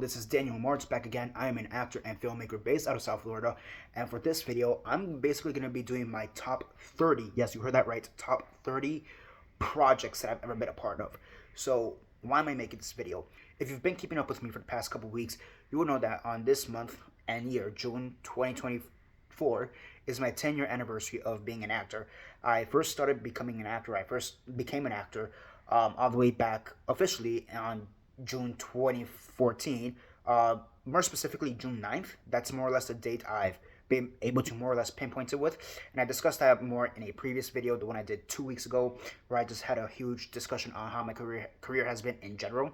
this is Daniel Mart back again. I am an actor and filmmaker based out of South Florida, and for this video, I'm basically going to be doing my top 30, yes, you heard that right, top 30 projects that I've ever been a part of. So, why am I making this video? If you've been keeping up with me for the past couple weeks, you will know that on this month and year, June 2024, is my 10-year anniversary of being an actor. I first started becoming an actor, I first became an actor all the way back officially on June 2014, more specifically June 9th. That's more or less the date I've been able to more or less pinpoint it with. And I discussed that more in a previous video, the one I did 2 weeks ago, where I just had a huge discussion on how my career has been in general.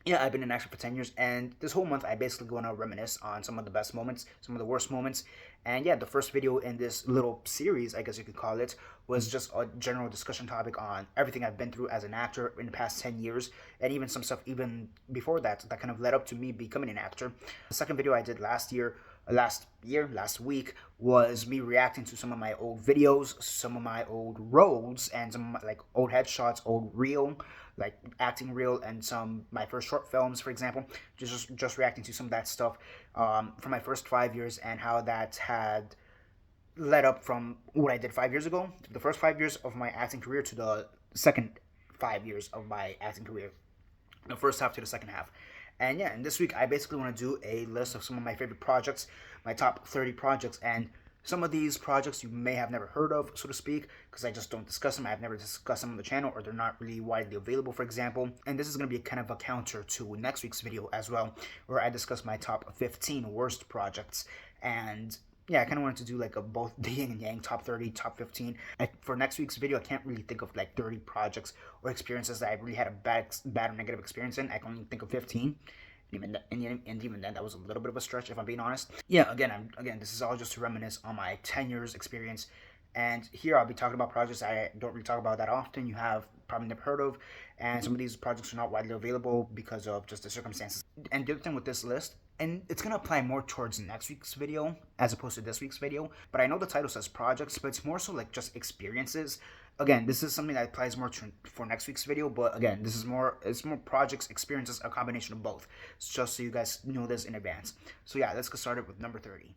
Yeah, I've been an actor for 10 years, and this whole month I basically going to reminisce on some of the best moments, some of the worst moments. And yeah, the first video in this little series, I guess you could call it, was just a general discussion topic on everything I've been through as an actor in the past 10 years, and even some stuff even before that kind of led up to me becoming an actor. The second video I did last week, was me reacting to some of my old videos, some of my old roles, and some of my, like, old headshots, old reel, like acting reel, and some my first short films, for example. Just reacting to some of that stuff from my first 5 years, and how that had led up from what I did 5 years ago, the first 5 years of my acting career, to the second 5 years of my acting career, the first half to the second half. And yeah, and this week I basically want to do a list of some of my favorite projects, my top 30 projects, and some of these projects you may have never heard of, so to speak, because I just don't discuss them. I've never discussed them on the channel, or they're not really widely available, for example. And this is going to be kind of a counter to next week's video as well, where I discuss my top 15 worst projects. And yeah, I kind of wanted to do like a both the yin and yang, top 30, top 15. For next week's video, I can't really think of like 30 projects or experiences that I really had a bad or negative experience in. I can only think of 15. And even then, that was a little bit of a stretch, if I'm being honest. Yeah, again, this is all just to reminisce on my 10 years experience. And here I'll be talking about projects I don't really talk about that often. You have probably never heard of, and some of these projects are not widely available because of just the circumstances. And the other thing with this list, and it's going to apply more towards next week's video as opposed to this week's video, but I know the title says projects, but it's more so like just experiences. Again, this is something that applies more for next week's video, but again, it's more projects, experiences, a combination of both. It's just so you guys know this in advance. So yeah, let's get started with number 30.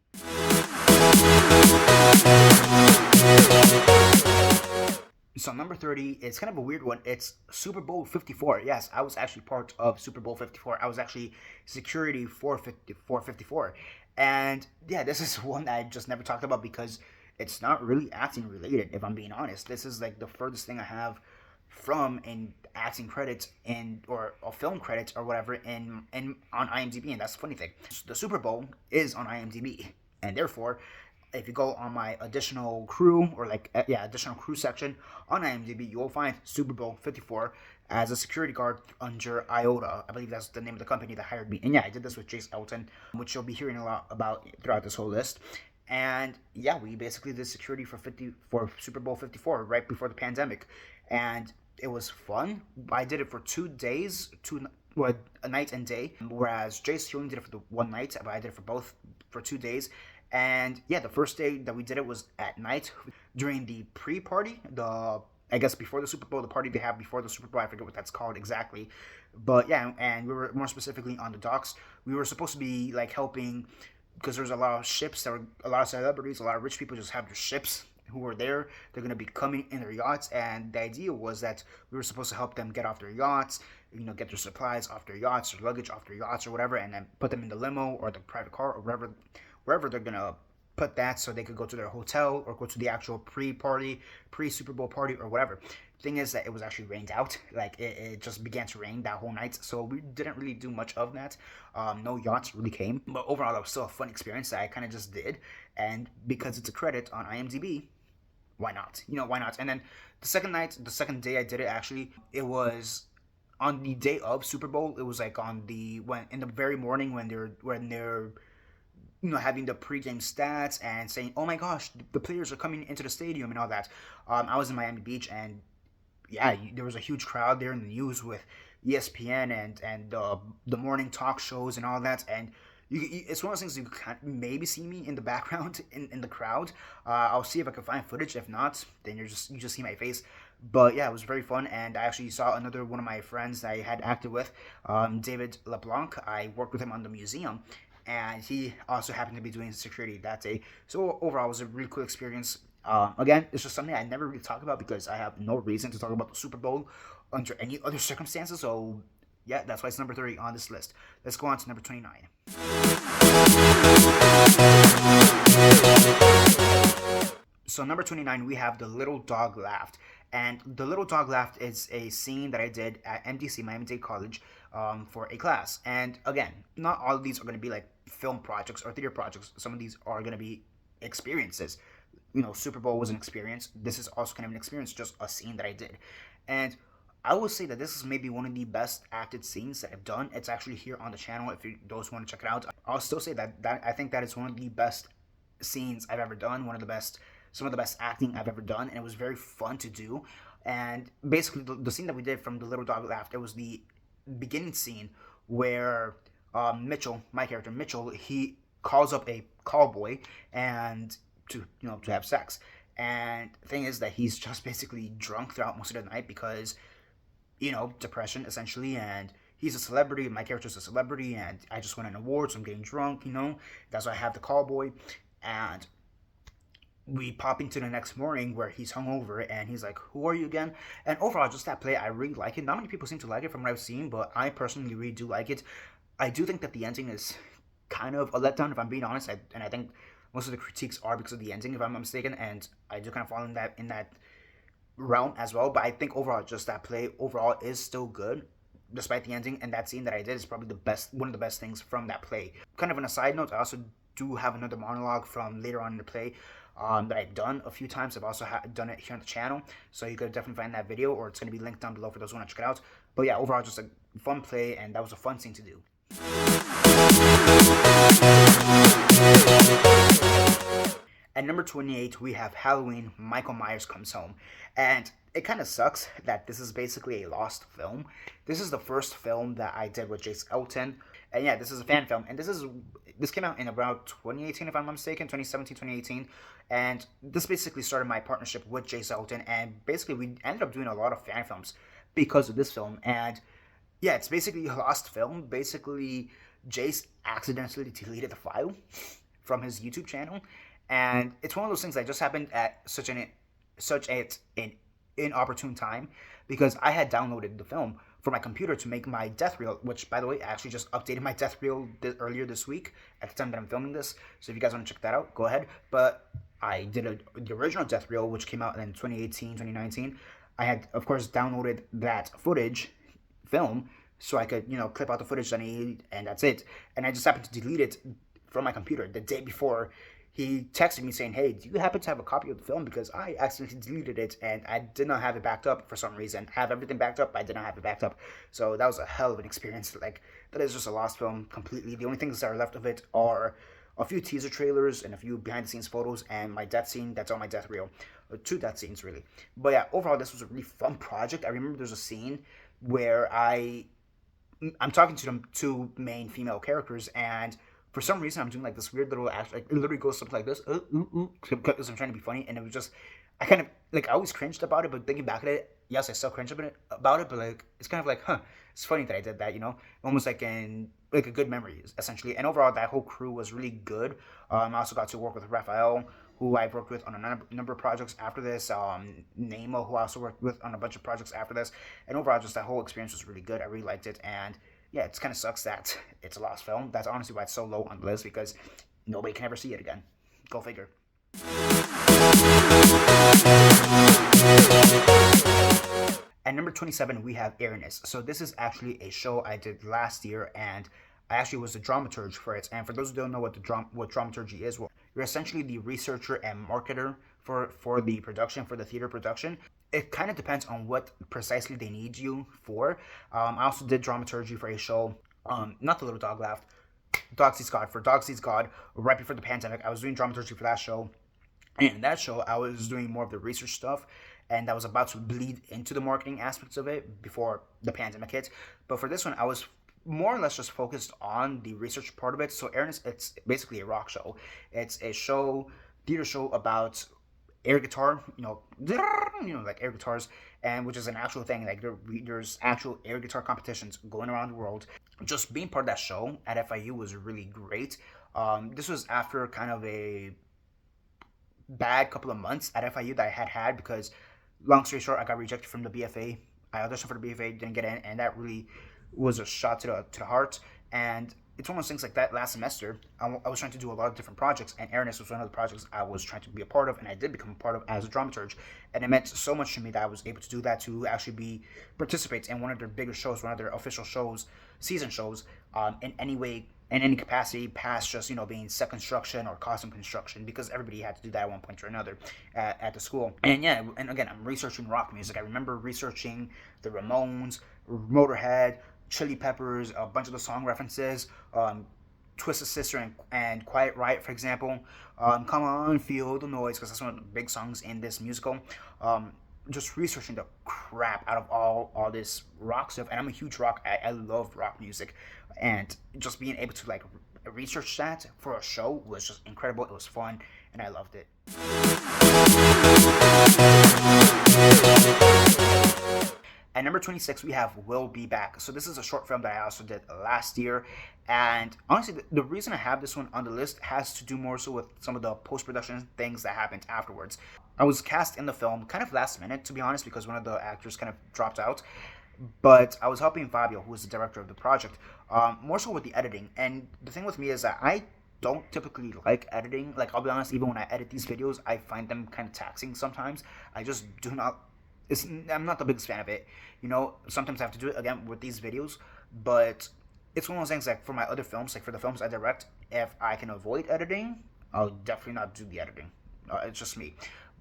So number 30, it's kind of a weird one. It's Super Bowl 54. Yes, I was actually part of Super Bowl 54. I was actually security for 54. And yeah, this is one that I just never talked about because it's not really acting related, if I'm being honest. This is like the furthest thing I have from in acting credits or film credits or whatever on IMDb, and that's the funny thing. The Super Bowl is on IMDb, and therefore, if you go on my additional crew additional crew section on IMDb, you will find Super Bowl 54 as a security guard under IOTA. I believe that's the name of the company that hired me. And yeah, I did this with Jace Elton, which you'll be hearing a lot about throughout this whole list. And yeah, we basically did security for Super Bowl 54 right before the pandemic, and it was fun. I did it for 2 days, a night and day, whereas Jace only did it for the one night, but I did it for 2 days. And yeah, the first day that we did it was at night during the pre-party, I guess before the Super Bowl, the party they have before the Super Bowl. I forget what that's called exactly, but yeah, and we were more specifically on the docks. We were supposed to be like helping, because there's a lot of ships, there were a lot of celebrities, a lot of rich people just have their ships who were there. They're going to be coming in their yachts, and the idea was that we were supposed to help them get off their yachts, get their supplies off their yachts, or luggage off their yachts or whatever, and then put them in the limo or the private car or wherever they're going to put that, so they could go to their hotel or go to the actual pre-Super Bowl party or whatever. Thing is that it was actually rained out. Like it just began to rain that whole night, so we didn't really do much of that. No yachts really came, but overall it was still a fun experience that I kind of just did. And because it's a credit on IMDb, why not? Why not? And then the second day I did it, actually, it was on the day of Super Bowl. It was like in the very morning when they're having the pregame stats and saying, oh my gosh, the players are coming into the stadium and all that. I was in Miami Beach, and yeah, there was a huge crowd there in the news with ESPN and the morning talk shows and all that. And it's one of those things you can maybe see me in the background in the crowd. I'll see if I can find footage. If not, then you just see my face. But yeah, it was very fun, and I actually saw another one of my friends that I had acted with, David LeBlanc. I worked with him on the museum, and he also happened to be doing security that day. So overall, it was a really cool experience. Again, it's just something I never really talk about because I have no reason to talk about the Super Bowl under any other circumstances. So yeah, that's why it's number 30 on this list. Let's go on to number 29. So number 29, we have The Little Dog Laughed. And The Little Dog Laughed is a scene that I did at MDC, Miami-Dade College, for a class. And again, not all of these are going to be like film projects or theater projects. Some of these are going to be experiences. You know, Super Bowl was an experience. This is also kind of an experience, just a scene that I did. And I will say that this is maybe one of the best acted scenes that I've done. It's actually here on the channel if you those want to check it out. I'll still say that I think that is one of the best scenes I've ever done. Some of the best acting I've ever done, and it was very fun to do. And basically, the scene that we did from The Little Dog Laughed, it was the beginning scene where Mitchell, my character Mitchell, he calls up a callboy and to have sex. And the thing is that he's just basically drunk throughout most of the night because depression essentially, and he's a celebrity. My character's a celebrity, and I just won an award, so I'm getting drunk. That's why I have the callboy, and we pop into the next morning where he's hungover and he's like, "Who are you again?" And overall, just that play, I really like it. Not many people seem to like it from what I've seen, but I personally really do like it. I do think that the ending is kind of a letdown, if I'm being honest, and I think most of the critiques are because of the ending, if I'm not mistaken, and I do kind of fall in that realm as well. But I think overall, just that play overall is still good, despite the ending. And that scene that I did is probably one of the best things from that play. Kind of on a side note, I also do have another monologue from later on in the play that I've done a few times. I've also done it here on the channel, so you could definitely find that video, or it's going to be linked down below for those who want to check it out. But yeah, overall, just a fun play, and that was a fun scene to do. At number 28, we have Halloween, Michael Myers Comes Home. And it kind of sucks that this is basically a lost film. This is the first film that I did with Jace Elton. And yeah, this is a fan film. And this came out in about 2018, if I'm not mistaken, 2017, 2018. And this basically started my partnership with Jace Elton. And basically, we ended up doing a lot of fan films because of this film. And yeah, it's basically a lost film. Basically, Jace accidentally deleted the file from his YouTube channel. And it's one of those things that just happened at such an inopportune time, because I had downloaded the film for my computer to make my death reel, which, by the way, I actually just updated my death reel earlier this week at the time that I'm filming this. So if you guys want to check that out, go ahead. But I did the original death reel, which came out in 2018, 2019. I had, of course, downloaded that film so I could, clip out the footage that I needed, and that's it. And I just happened to delete it from my computer the day before. He texted me saying, "Hey, do you happen to have a copy of the film? Because I accidentally deleted it and I did not have it backed up for some reason. I have everything backed up, but I did not have it backed up." So that was a hell of an experience. Like, that is just a lost film completely. The only things that are left of it are a few teaser trailers and a few behind-the-scenes photos and my death scene that's on my death reel. 2 death scenes, really. But yeah, overall, this was a really fun project. I remember there's a scene where I'm talking to the 2 main female characters, and for some reason, I'm doing like this weird little act, like it literally goes something like this, because I'm trying to be funny, and it was just, I kind of, like, I always cringed about it, but thinking back at it, yes, I still cringe about it, but like, it's kind of like, it's funny that I did that, almost like a good memory, essentially. And overall, that whole crew was really good. I also got to work with Raphael, who I've worked with on a number of projects after this, Nemo, who I also worked with on a bunch of projects after this, and overall, just that whole experience was really good. I really liked it, and yeah, it kind of sucks that it's a lost film. That's honestly why it's so low on the list, because nobody can ever see it again. Go figure. At number 27, we have Airness. So this is actually a show I did last year, and I actually was the dramaturge for it. And for those who don't know what dramaturgy is, well, you're essentially the researcher and marketer for the production, for the theater production. It kind of depends on what precisely they need you for. I also did dramaturgy for a show, not The Little Dog Laughed, Dog Sees God. For Dog Sees God, right before the pandemic, I was doing dramaturgy for that show. And in that show, I was doing more of the research stuff, and that was about to bleed into the marketing aspects of it before the pandemic hit. But for this one, I was more or less just focused on the research part of it. So Aaron, it's basically a rock show. It's a theater show about air guitar, like air guitars, and which is an actual thing. Like there's actual air guitar competitions going around the world. Just being part of that show at FIU was really great. This was after kind of a bad couple of months at FIU that I had because, long story short, I got rejected from the BFA. I auditioned for the BFA, didn't get in, and that really was a shot to the heart. And it's one of those things like that. Last semester, I was trying to do a lot of different projects, and Airness was one of the projects I was trying to be a part of, and I did become a part of as a dramaturge. And it meant so much to me that I was able to do that, to actually participate in one of their bigger shows, one of their official shows, season shows, in any way, in any capacity, past just being set construction or costume construction, because everybody had to do that at one point or another at the school. And yeah, and again, I'm researching rock music. I remember researching the Ramones, Motorhead, Chili Peppers, a bunch of the song references, Twisted Sister and Quiet Riot, for example. Come on, feel the noise, because that's one of the big songs in this musical. Just researching the crap out of all this rock stuff, and I'm a huge rock. I love rock music, and just being able to like research that for a show was just incredible. It was fun, and I loved it. At number 26, we have We'll Be Back. So this is a short film that I also did last year. And honestly, the reason I have this one on the list has to do more so with some of the post-production things that happened afterwards. I was cast in the film kind of last minute, to be honest, because one of the actors kind of dropped out. But I was helping Fabio, who was the director of the project, more so with the editing. And the thing with me is that I don't typically like editing. Like, I'll be honest, even when I edit these videos, I find them kind of taxing sometimes. I just do not... I'm not the biggest fan of it. Sometimes I have to do it again with these videos, but it's one of those things like for my other films, like for the films I direct, if I can avoid editing, I'll definitely not do the editing. It's just me.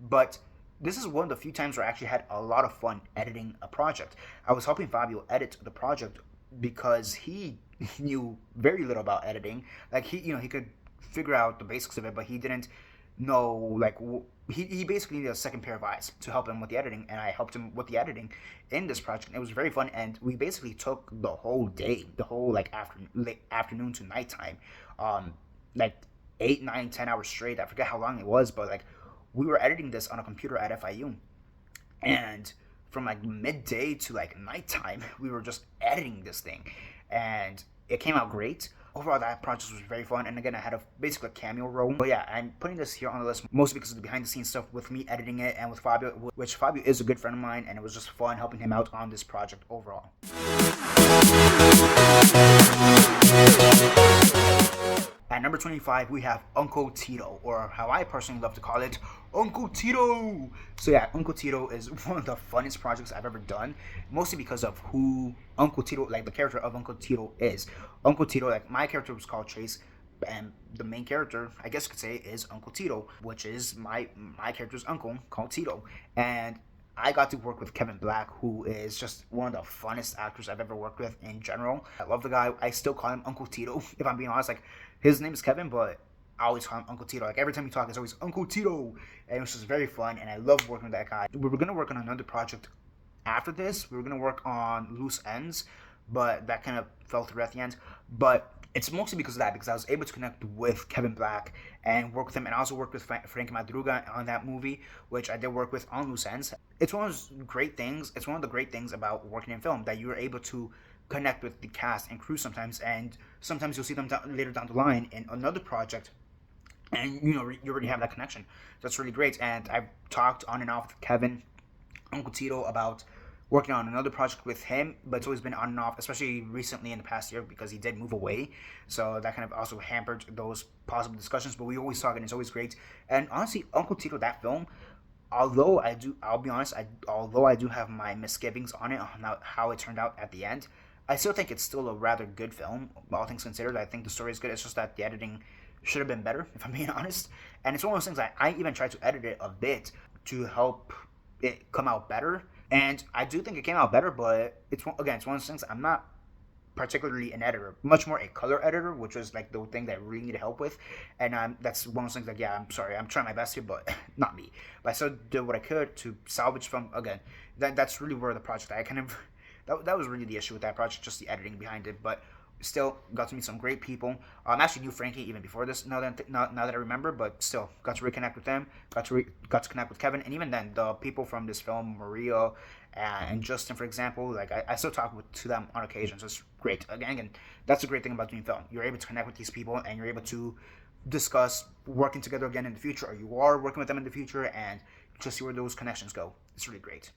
But this is one of the few times where I actually had a lot of fun editing a project. I was helping Fabio edit the project because he knew very little about editing. Like he could figure out the basics of it, but he didn't know like he basically needed a second pair of eyes to help him with the editing, and I helped him with the editing in this project. It was very fun, and we basically took the whole day, the whole like late afternoon to nighttime, like 8, 9, 10 hours straight. I forget how long it was, but like we were editing this on a computer at FIU, and from like midday to like nighttime, we were just editing this thing, and it came out great. Overall, that project was very fun, and again, I had basically a cameo role. But yeah, I'm putting this here on the list mostly because of the behind-the-scenes stuff with me editing it and with Fabio, which Fabio is a good friend of mine, and it was just fun helping him out on this project overall. At number 25, we have Uncle Tito, or how I personally love to call it, Uncle Tito. So yeah, Uncle Tito is one of the funnest projects I've ever done, mostly because of who Uncle Tito, like the character of Uncle Tito is. Uncle Tito, like my character was called Chase, and the main character, I guess you could say, is Uncle Tito, which is my character's uncle called Tito. And I got to work with Kevin Black, who is just one of the funnest actors I've ever worked with in general. I love the guy. I still call him Uncle Tito, if I'm being honest. Like, his name is Kevin, but I always call him Uncle Tito. Like, every time we talk, it's always Uncle Tito. And it was just very fun, and I love working with that guy. We were going to work on another project after this. We were going to work on Loose Ends, but that kind of fell through at the end. But it's mostly because of that, because I was able to connect with Kevin Black and work with him, and I also worked with Frank Madruga on that movie, which I did work with on Loose Ends. It's one of those great things. It's one of the great things about working in film, that you're able to connect with the cast and crew sometimes, and sometimes you'll see them later down the line in another project, and you already have that connection. That's really great. And I've talked on and off with Kevin, Uncle Tito, about working on another project with him, but it's always been on and off, especially recently in the past year, because he did move away, so that kind of also hampered those possible discussions. But we always talk, and it's always great. And honestly, Uncle Tito, that film, I'll be honest, although I do have my misgivings on it, on how it turned out at the end, I still think it's still a rather good film, all things considered. I think the story is good. It's just that the editing should have been better, if I'm being honest. And it's one of those things I even tried to edit it a bit to help it come out better. And I do think it came out better, but it's one of those things. I'm not particularly an editor, much more a color editor, which was like the thing that I really need help with. And that's one of those things like, yeah, I'm sorry, I'm trying my best here, but not me. But I still did what I could to salvage from, again, that's really where the project, I kind of That was really the issue with that project, just the editing behind it. But still got to meet some great people. Actually knew Frankie even before this. Now that I remember, but still got to reconnect with them. Got to connect with Kevin, and even then, the people from this film, Maria and Justin, for example, like I still talk to them on occasion. So it's great. Again, that's a great thing about doing film. You're able to connect with these people, and you're able to discuss working together again in the future, or you are working with them in the future, and just see where those connections go. It's really great.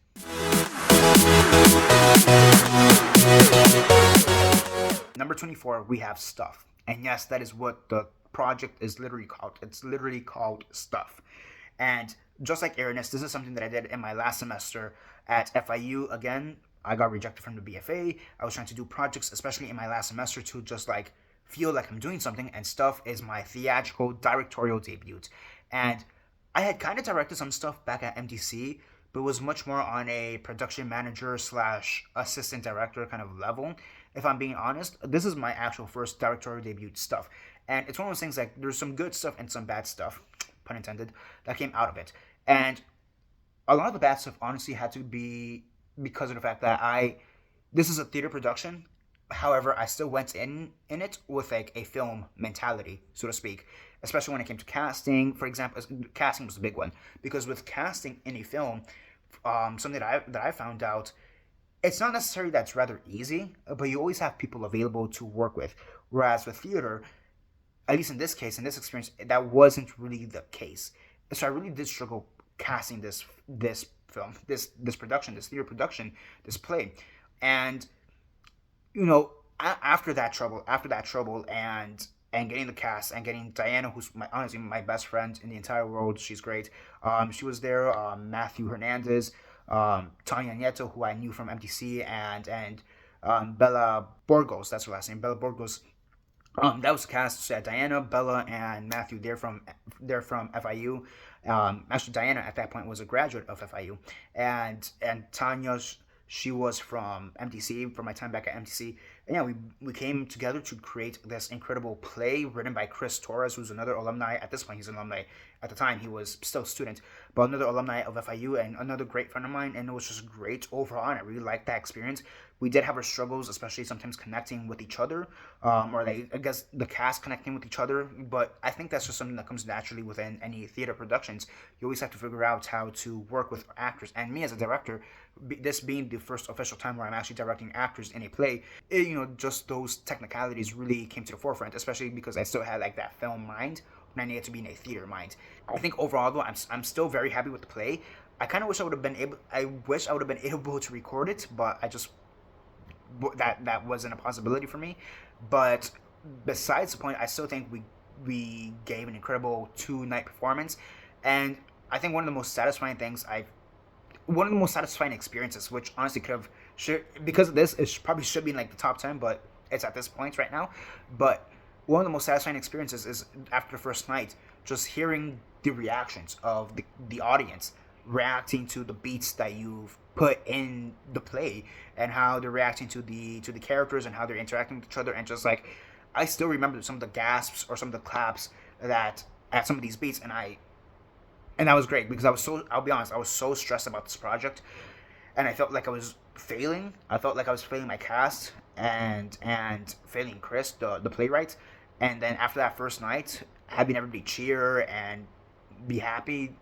Number 24, we have Stuff. And yes, that is what the project is literally called. It's literally called Stuff. And just like Airness, this is something that I did in my last semester at FIU. Again, I got rejected from the BFA. I was trying to do projects, especially in my last semester, to just like feel like I'm doing something. And Stuff is my theatrical directorial debut. And I had kind of directed some stuff back at MTC, but it was much more on a production manager / assistant director kind of level. If I'm being honest, this is my actual first directorial debut stuff. And it's one of those things like there's some good stuff and some bad stuff, pun intended, that came out of it. And a lot of the bad stuff honestly had to be because of the fact that this is a theater production. However, I still went in it with like a film mentality, so to speak. Especially when it came to casting, for example, casting was a big one, because with casting in a film, something that I found out, it's not necessarily that's rather easy, but you always have people available to work with. Whereas with theater, at least in this case, in this experience, that wasn't really the case. So I really did struggle casting this film, this production, this theater production, this play, and after that trouble, and getting the cast and getting Diana, who's honestly my best friend in the entire world. She's great. She was there. Matthew Hernandez, Tanya Nieto, who I knew from MTC, and Bella Burgos. That's her last name, Bella Burgos. That was the cast. So Diana, Bella, and Matthew. They're from FIU. Actually, Diana at that point was a graduate of FIU, and Tanya, she was from MTC, from my time back at MTC. And yeah, we came together to create this incredible play written by Chris Torres, who's another alumni. At this point, he's an alumni. At the time, he was still a student, but another alumni of FIU and another great friend of mine. And it was just great overall, and I really liked that experience. We did have our struggles, especially sometimes connecting with each other, or like, I guess the cast connecting with each other. But I think that's just something that comes naturally within any theater productions. You always have to figure out how to work with actors. And me as a director, this being the first official time where I'm actually directing actors in a play, just those technicalities really came to the forefront, especially because I still had like that film mind when I needed to be in a theater mind. I think overall though, I'm still very happy with the play. I kind of wish I would have been able to record it, but that wasn't a possibility for me. But besides the point, I still think we gave an incredible 2-night performance, and I think one of the most satisfying experiences, which honestly because of this, it probably should be in like the top 10, but it's at this point right now. But one of the most satisfying experiences is after the first night, just hearing the reactions of the audience reacting to the beats that you've put in the play, and how they're reacting to the characters and how they're interacting with each other. And just like, I still remember some of the gasps or some of the claps that at some of these beats, and that was great, because I'll be honest, I was so stressed about this project, and I felt like I was failing. I felt like I was failing my cast and failing Chris, the playwright. And then after that first night, having everybody cheer and be happy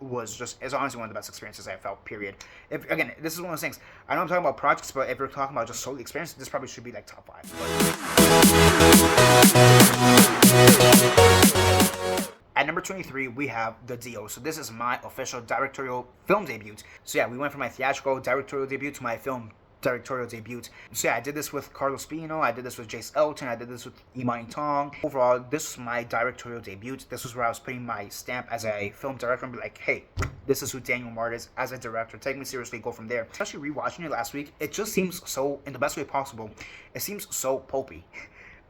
is honestly one of the best experiences I felt, period. Again, this is one of those things, I know I'm talking about projects, but if we're talking about just solely experience, this probably should be like top 5. At number 23, we have The Deal. So this is my official directorial film debut. So yeah, we went from my theatrical directorial debut to my film directorial debut. So yeah, I did this with Carlos Pino, I did this with Jace Elton, I did this with Imani Tong. Overall, this was my directorial debut. This was where I was putting my stamp as a film director and be like, hey, this is who Daniel Mart is as a director. Take me seriously, go from there. Especially rewatching it last week, it just seems so, in the best way possible, it seems so pulpy.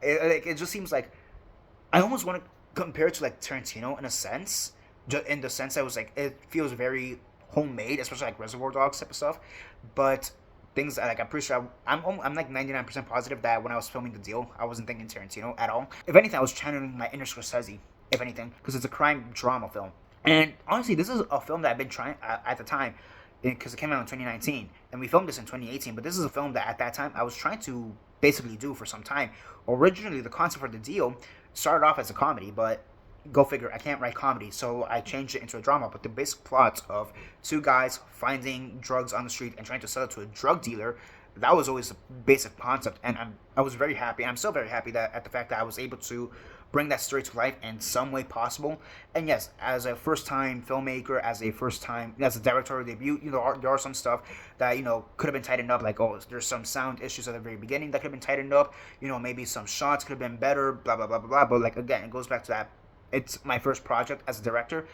It just seems like, I almost want to compare it to like Tarantino in a sense, in the sense that it was like, it feels very homemade, especially like Reservoir Dogs type of stuff. But things that, like, I'm pretty sure I'm like 99% positive that when I was filming The Deal, I wasn't thinking Tarantino at all. If anything, I was channeling my inner Scorsese, if anything, because it's a crime drama film. And honestly, this is a film that I've been trying at the time. because it came out in 2019, and we filmed this in 2018. But this is a film that at that time I was trying to basically do for some time. Originally, the concept for the deal started off as a comedy, but go figure, I can't write comedy, so I changed it into a drama. But the basic plot of two guys finding drugs on the street and trying to sell it to a drug dealer, that was always the basic concept. And I was very happy. I'm still very happy that at the fact that I was able to bring that story to life in some way possible. And yes, as a first-time filmmaker, as a directorial debut, there are some stuff that could have been tightened up. Like, oh, there's some sound issues at the very beginning that could have been tightened up. Maybe some shots could have been better. Blah blah blah blah blah. But like again, it goes back to that. It's my first project as a director,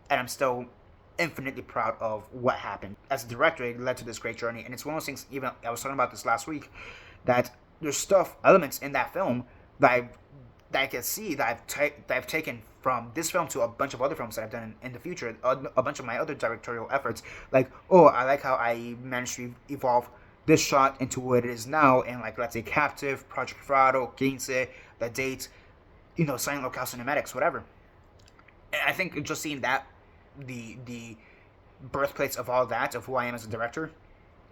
and I'm still infinitely proud of what happened. As a director, it led to this great journey, and it's one of those things, even I was talking about this last week, that there's elements in that film that I can see that I've taken from this film to a bunch of other films that I've done in the future, a bunch of my other directorial efforts. Like, oh, I like how I managed to evolve this shot into what it is now, and like, let's say Captive, Project Prado, Quince, The Date, Silent Locale Cinematics, whatever. And I think just seeing that, the birthplace of all that, of who I am as a director,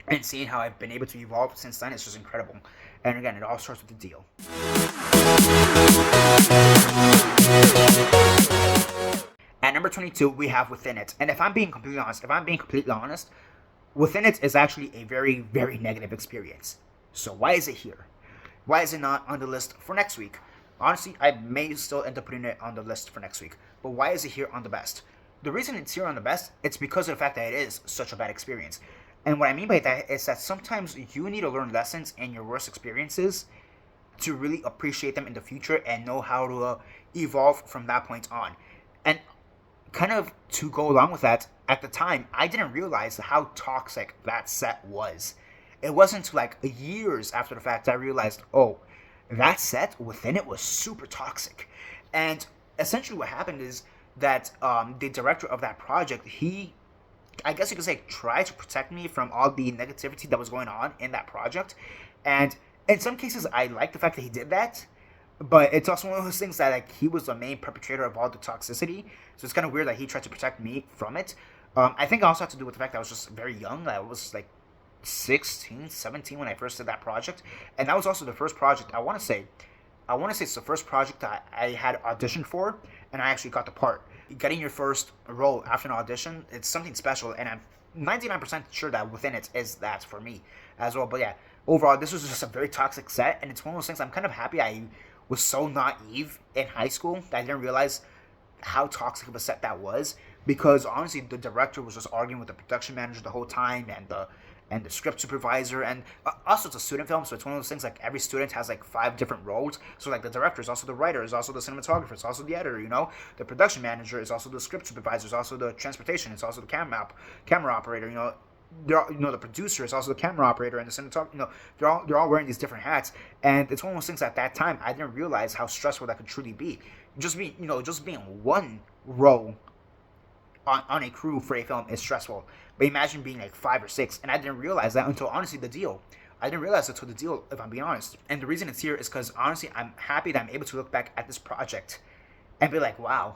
and seeing how I've been able to evolve since then, it's just incredible. And again, it all starts with the deal. At number 22, we have Within It. And if I'm being completely honest, Within It is actually a very, very negative experience. So why is it here? Why is it not on the list for next week? Honestly, I may still end up putting it on the list for next week. But why is it here on the best? The reason it's here on the best, it's because of the fact that it is such a bad experience. And what I mean by that is that sometimes you need to learn lessons in your worst experiences to really appreciate them in the future and know how to evolve from that point on. And kind of to go along with that, at the time, I didn't realize how toxic that set was. It wasn't until like years after the fact I realized, oh, that set Within It was super toxic. And essentially what happened is that the director of that project, I guess you could say, tried to protect me from all the negativity that was going on in that project. And in some cases, I like the fact that he did that. But it's also one of those things that like he was the main perpetrator of all the toxicity. So it's kind of weird that he tried to protect me from it. I think it also had to do with the fact that I was just very young. I was like 16, 17 when I first did that project. And that was also the first project, I want to say it's the first project that I had auditioned for, and I actually got the part. Getting your first role after an audition, it's something special, and I'm 99% sure that Within It is that for me as well. But yeah, overall, this was just a very toxic set, and it's one of those things I'm kind of happy I was so naive in high school that I didn't realize how toxic of a set that was, because honestly, the director was just arguing with the production manager the whole time, and the script supervisor, and also it's a student film, so it's one of those things like every student has like 5 different roles. So like the director is also the writer, is also the cinematographer, is also the editor, the production manager is also the script supervisor, is also the transportation, it's also the camera operator, the producer is also the camera operator and the cinematographer. They're all wearing these different hats, and it's one of those things at that time I didn't realize how stressful that could truly be. Just being one row on a crew for a film is stressful. But imagine being like 5 or 6, and I didn't realize that until honestly the deal. If I'm being honest. And the reason it's here is because honestly, I'm happy that I'm able to look back at this project and be like, wow.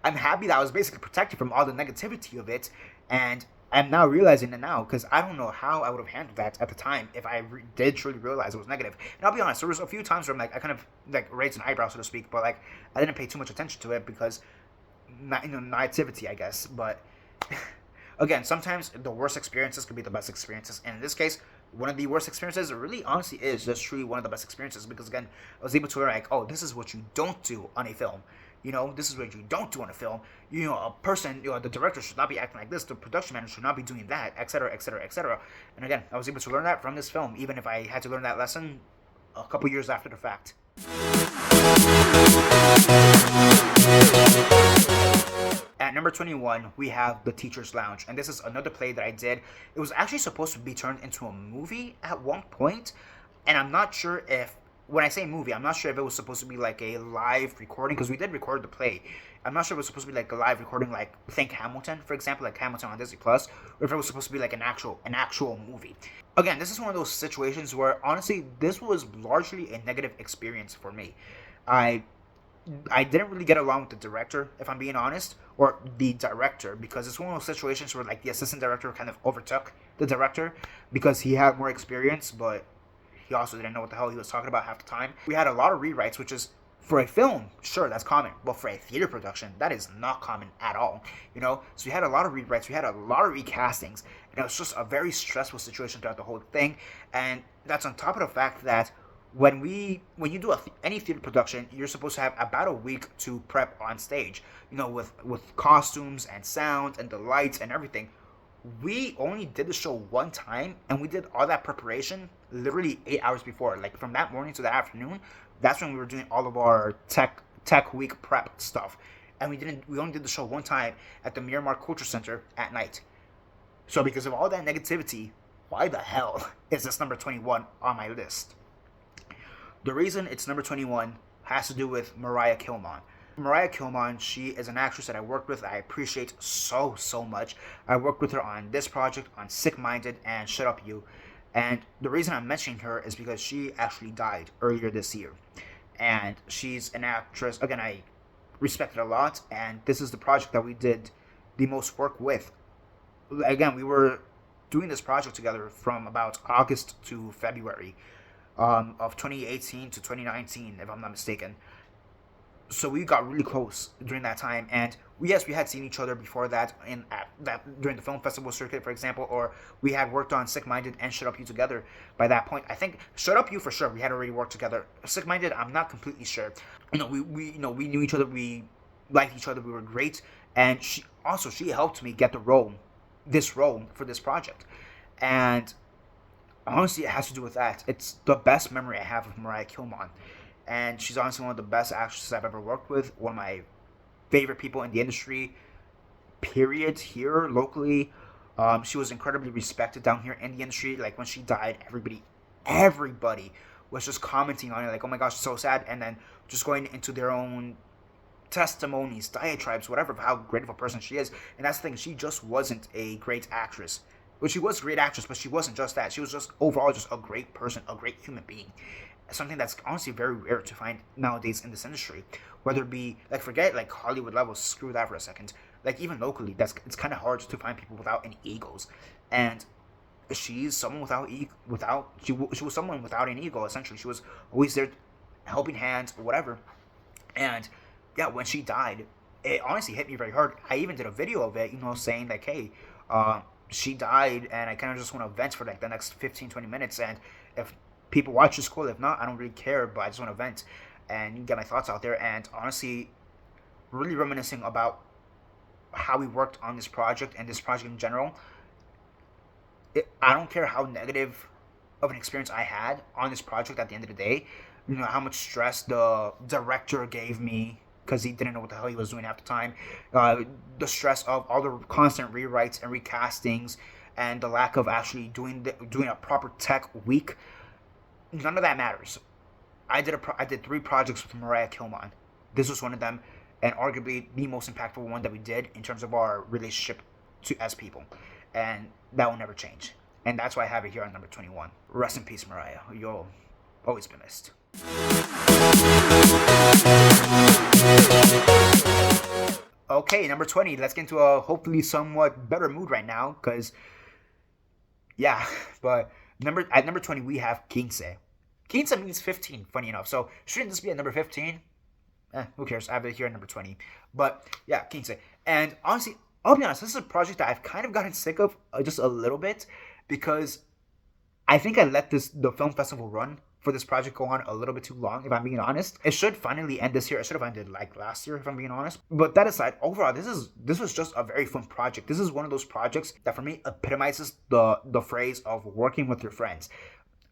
I'm happy that I was basically protected from all the negativity of it, and I'm now realizing it now, because I don't know how I would have handled that at the time if I did truly realize it was negative. And I'll be honest, there was a few times where I'm like, I kind of like raised an eyebrow, so to speak, but like I didn't pay too much attention to it because naivety, I guess. But again, sometimes the worst experiences could be the best experiences, and in this case, one of the worst experiences really honestly is just truly one of the best experiences, because again, I was able to learn like, oh, this is what you don't do on a film. This is what you don't do on a film. A person, the director should not be acting like this, the production manager should not be doing that, etc., etc., etc. And again, I was able to learn that from this film, even if I had to learn that lesson a couple years after the fact. At number 21, we have The Teacher's Lounge, and this is another play that I did. It was actually supposed to be turned into a movie at one point, and I'm not sure if, when I say movie, I'm not sure if it was supposed to be like a live recording, because we did record the play. I'm not sure if it was supposed to be like a live recording, like think Hamilton, for example, like Hamilton on Disney Plus, or if it was supposed to be like an actual movie. Again, this is one of those situations where honestly, this was largely a negative experience for me. I I didn't really get along with the director, if I'm being honest, or the director, because it's one of those situations where like the assistant director kind of overtook the director because he had more experience, but he also didn't know what the hell he was talking about half the time. We had a lot of rewrites, which is for a film, sure, that's common, but for a theater production, that is not common at all. So we had a lot of rewrites, we had a lot of recastings, and it was just a very stressful situation throughout the whole thing. And that's on top of the fact that when you do any theater production, you're supposed to have about a week to prep on stage, with costumes and sound and the lights and everything. We only did the show one time, and we did all that preparation literally 8 hours before. Like from that morning to the afternoon, that's when we were doing all of our tech week prep stuff. And we only did the show one time at the Mart Culture Center at night. So because of all that negativity, why the hell is this number 21 on my list? The reason it's number 21 has to do with Mariah Kilmon. Mariah Kilmon, she is an actress that I worked with. I appreciate so much. I worked with her on this project, on Sick Minded, and Shut Up You. And the reason I'm mentioning her is because she actually died earlier this year. And she's an actress, again, I respect it a lot. And this is the project that we did the most work with. Again, we were doing this project together from about August to February of 2018 to 2019, if I'm not mistaken. So we got really close during that time, and we had seen each other before that during the film festival circuit, for example, or we had worked on Sick Minded and Shut Up You together by that point. I think Shut Up You for sure we had already worked together. Sick Minded, I'm not completely sure. We knew each other, we liked each other, we were great, and she helped me get this role for this project, and honestly, it has to do with that. It's the best memory I have of Mariah Kilmon. And she's honestly one of the best actresses I've ever worked with. One of my favorite people in the industry, period, here, locally. She was incredibly respected down here in the industry. Like, when she died, everybody was just commenting on it. Like, oh my gosh, so sad. And then just going into their own testimonies, diatribes, whatever, of how great of a person she is. And that's the thing. She just wasn't a great actress. Well, she was a great actress, but she wasn't just that. She was just overall just a great person, a great human being. Something that's honestly very rare to find nowadays in this industry. Whether it be, like, forget like Hollywood levels, screw that for a second. Like, even locally, it's kind of hard to find people without any egos. And she's someone she was someone without an ego, essentially. She was always there, helping hands or whatever. And yeah, when she died, it honestly hit me very hard. I even did a video of it, saying like, hey, she died, and I kind of just want to vent for like the next 15-20 minutes, and if people watch this, cool. If not, I don't really care, but I just want to vent and get my thoughts out there. And honestly, really reminiscing about how we worked on this project and this project in general. I don't care how negative of an experience I had on this project at the end of the day. How much stress the director gave me because he didn't know what the hell he was doing half the time. The stress of all the constant rewrites and recastings, and the lack of actually doing a proper tech week. None of that matters. I did 3 projects with Mariah Kilmon. This was one of them, and arguably the most impactful one that we did in terms of our relationship as people. And that will never change. And that's why I have it here on number 21. Rest in peace, Mariah. You'll always be missed. Okay, number 20. Let's get into a hopefully somewhat better mood right now, because, yeah, but at number 20, we have 15. 15 means 15, funny enough. So shouldn't this be at number 15? Who cares? I have it here at number 20. But yeah, 15. And honestly, I'll be honest, this is a project that I've kind of gotten sick of just a little bit, because I think I let the film festival run for this project go on a little bit too long, if I'm being honest. It should finally end this year. It should have ended like last year, if I'm being honest. But that aside, overall, this was just a very fun project. This is one of those projects that for me epitomizes the phrase of working with your friends.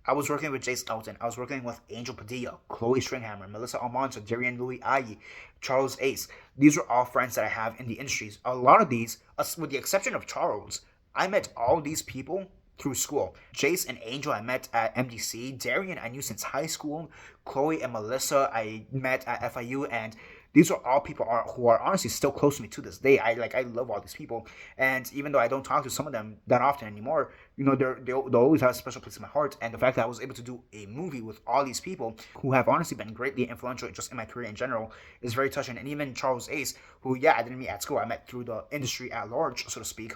I was working with Jace Elton. I was working with Angel Padilla, Chloe Stringhammer, Melissa Almanza, Darian Louis Ayi, Charles Ace. These are all friends that I have in the industries. A lot of these, with the exception of Charles, I met all these people through school. Jace and Angel I met at MDC. Darian I knew since high school. Chloe and Melissa I met at FIU. And these are all people who are honestly still close to me to this day. I love all these people, and even though I don't talk to some of them that often anymore, they'll always have a special place in my heart. And the fact that I was able to do a movie with all these people who have honestly been greatly influential just in my career in general is very touching. And even Charles Ace, who I didn't meet at school, I met through the industry at large, so to speak,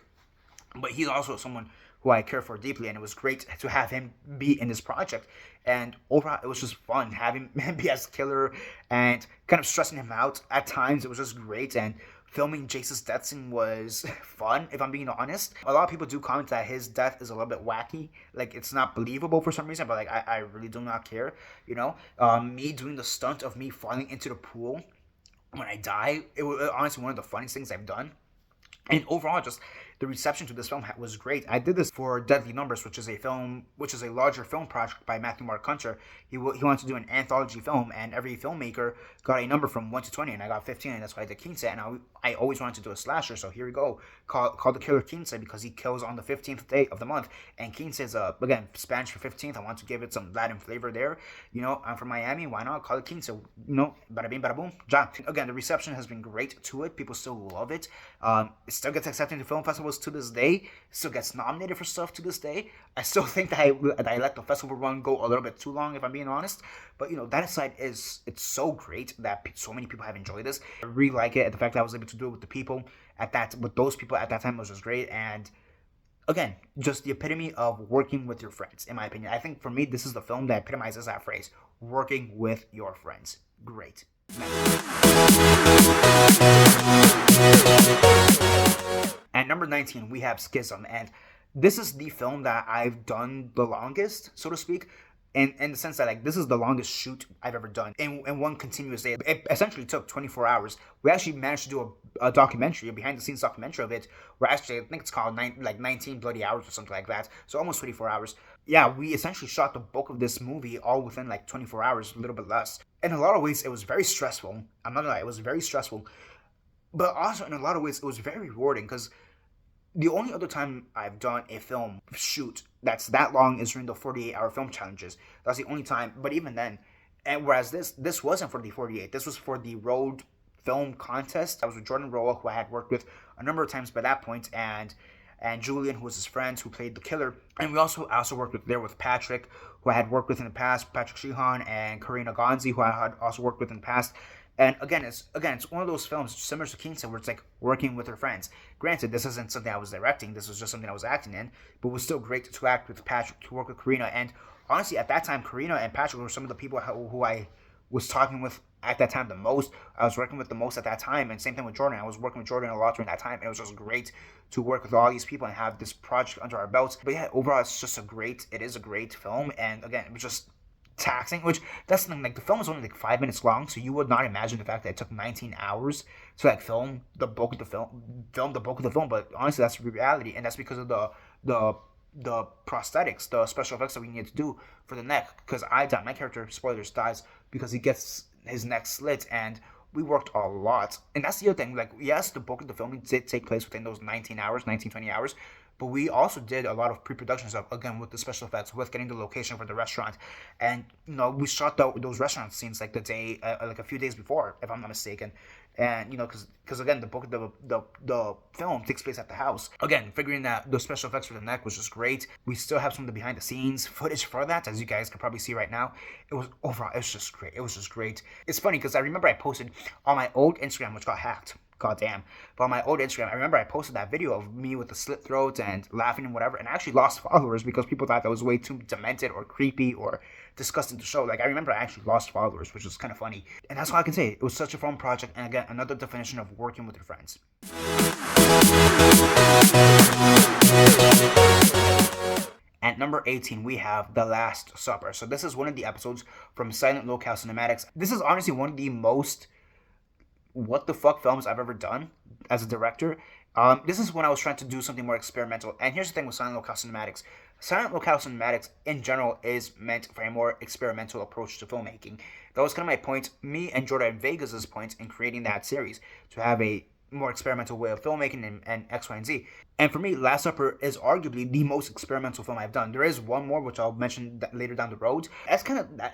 but he's also someone who I care for deeply, and it was great to have him be in this project. And overall, it was just fun having him be as Killer and kind of stressing him out at times. It was just great, and filming Jace's death scene was fun, if I'm being honest. A lot of people do comment that his death is a little bit wacky, like it's not believable for some reason, but like I really do not care, me doing the stunt of me falling into the pool when I die, it was honestly one of the funniest things I've done. And overall, just the reception to this film was great. I did this for Deadly Numbers, which is a larger film project by Matthew Mark Hunter. He wanted to do an anthology film, and every filmmaker got a number from 1 to 20, and I got 15, and that's why I did Quince. And I always wanted to do a slasher, so here we go. Called The Killer Quince, because he kills on the 15th day of the month. And Quince is, again, Spanish for 15th. I want to give it some Latin flavor there. I'm from Miami. Why not call it Quince? Bada bing, bada boom, ja. Again, the reception has been great to it. People still love it. It still gets accepted into film festivals to this day. It still gets nominated for stuff to this day. I still think that I let the festival run go a little bit too long, if I'm being honest. But that aside, it's so great that so many people have enjoyed this. I really like it, and the fact that I was able to do it with those people at that time was just great. And again, just the epitome of working with your friends, in my opinion. I think for me, this is the film that epitomizes that phrase: working with your friends. Great. At number 19, we have Schism, and this is the film that I've done the longest, so to speak, in the sense that this is the longest shoot I've ever done in one continuous day. It essentially took 24 hours. We actually managed to do a documentary, a behind-the-scenes documentary of it, where actually I think it's called 19 bloody hours or something like that, so almost 24 hours. Yeah, we essentially shot the bulk of this movie all within 24 hours, a little bit less. In a lot of ways, it was very stressful. I'm not gonna lie, it was very stressful. But also, in a lot of ways, it was very rewarding, because the only other time I've done a film shoot that's that long is during the 48-hour film challenges. That's the only time. But even then, and whereas this wasn't for the 48, this was for the road film contest. I was with Jordan Roa, who I had worked with a number of times by that point, and Julian, who was his friend, who played the killer. And I also worked with Patrick, who I had worked with in the past, Patrick Sheehan, and Karina Gonzi, who I had also worked with in the past. And again, it's one of those films similar to Kingston, where it's like working with her friends. Granted, this isn't something I was directing; this was just something I was acting in. But it was still great to act with Patrick, to work with Karina, and honestly, at that time, Karina and Patrick were some of the people who I was talking with at that time the most. I was working with the most at that time, and same thing with Jordan. I was working with Jordan a lot during that time, and it was just great to work with all these people and have this project under our belts. But yeah, overall, it is a great film, and again, it was just taxing, which that's the thing, the film is only 5 minutes long, so you would not imagine the fact that it took 19 hours to film the bulk of the film. But honestly, that's the reality, and that's because of the prosthetics, the special effects that we needed to do for the neck. Because my character, spoilers, dies because he gets his neck slit, and we worked a lot. And that's the other thing, yes, the bulk of the filming did take place within those 20 hours, but we also did a lot of pre-production stuff, again, with the special effects, with getting the location for the restaurant. And, we shot those restaurant scenes, the day, a few days before, if I'm not mistaken. And, because again, the bulk of the film takes place at the house. Again, figuring out the special effects for the neck was just great. We still have some of the behind-the-scenes footage for that, as you guys can probably see right now. Overall, it was just great. It's funny, because I remember I posted on my old Instagram, which got hacked. God damn. But on my old Instagram, I remember I posted that video of me with the slit throat and laughing and whatever, and I actually lost followers because people thought that was way too demented or creepy or disgusting to show. I remember I actually lost followers, which was kind of funny. And that's all I can say. It was such a fun project, and again, another definition of working with your friends. At number 18, we have The Last Supper. So this is one of the episodes from Silent Locale Cinematics. This is honestly one of the most what the fuck films I've ever done as a director. This is when I was trying to do something more experimental. And here's the thing with Silent Locale Cinematics. Silent Locale Cinematics, in general, is meant for a more experimental approach to filmmaking. That was kind of my point, me and Jordan Vegas' point in creating that series, to have a more experimental way of filmmaking and X, Y, and Z. And for me, Last Supper is arguably the most experimental film I've done. There is one more which I'll mention later down the road. That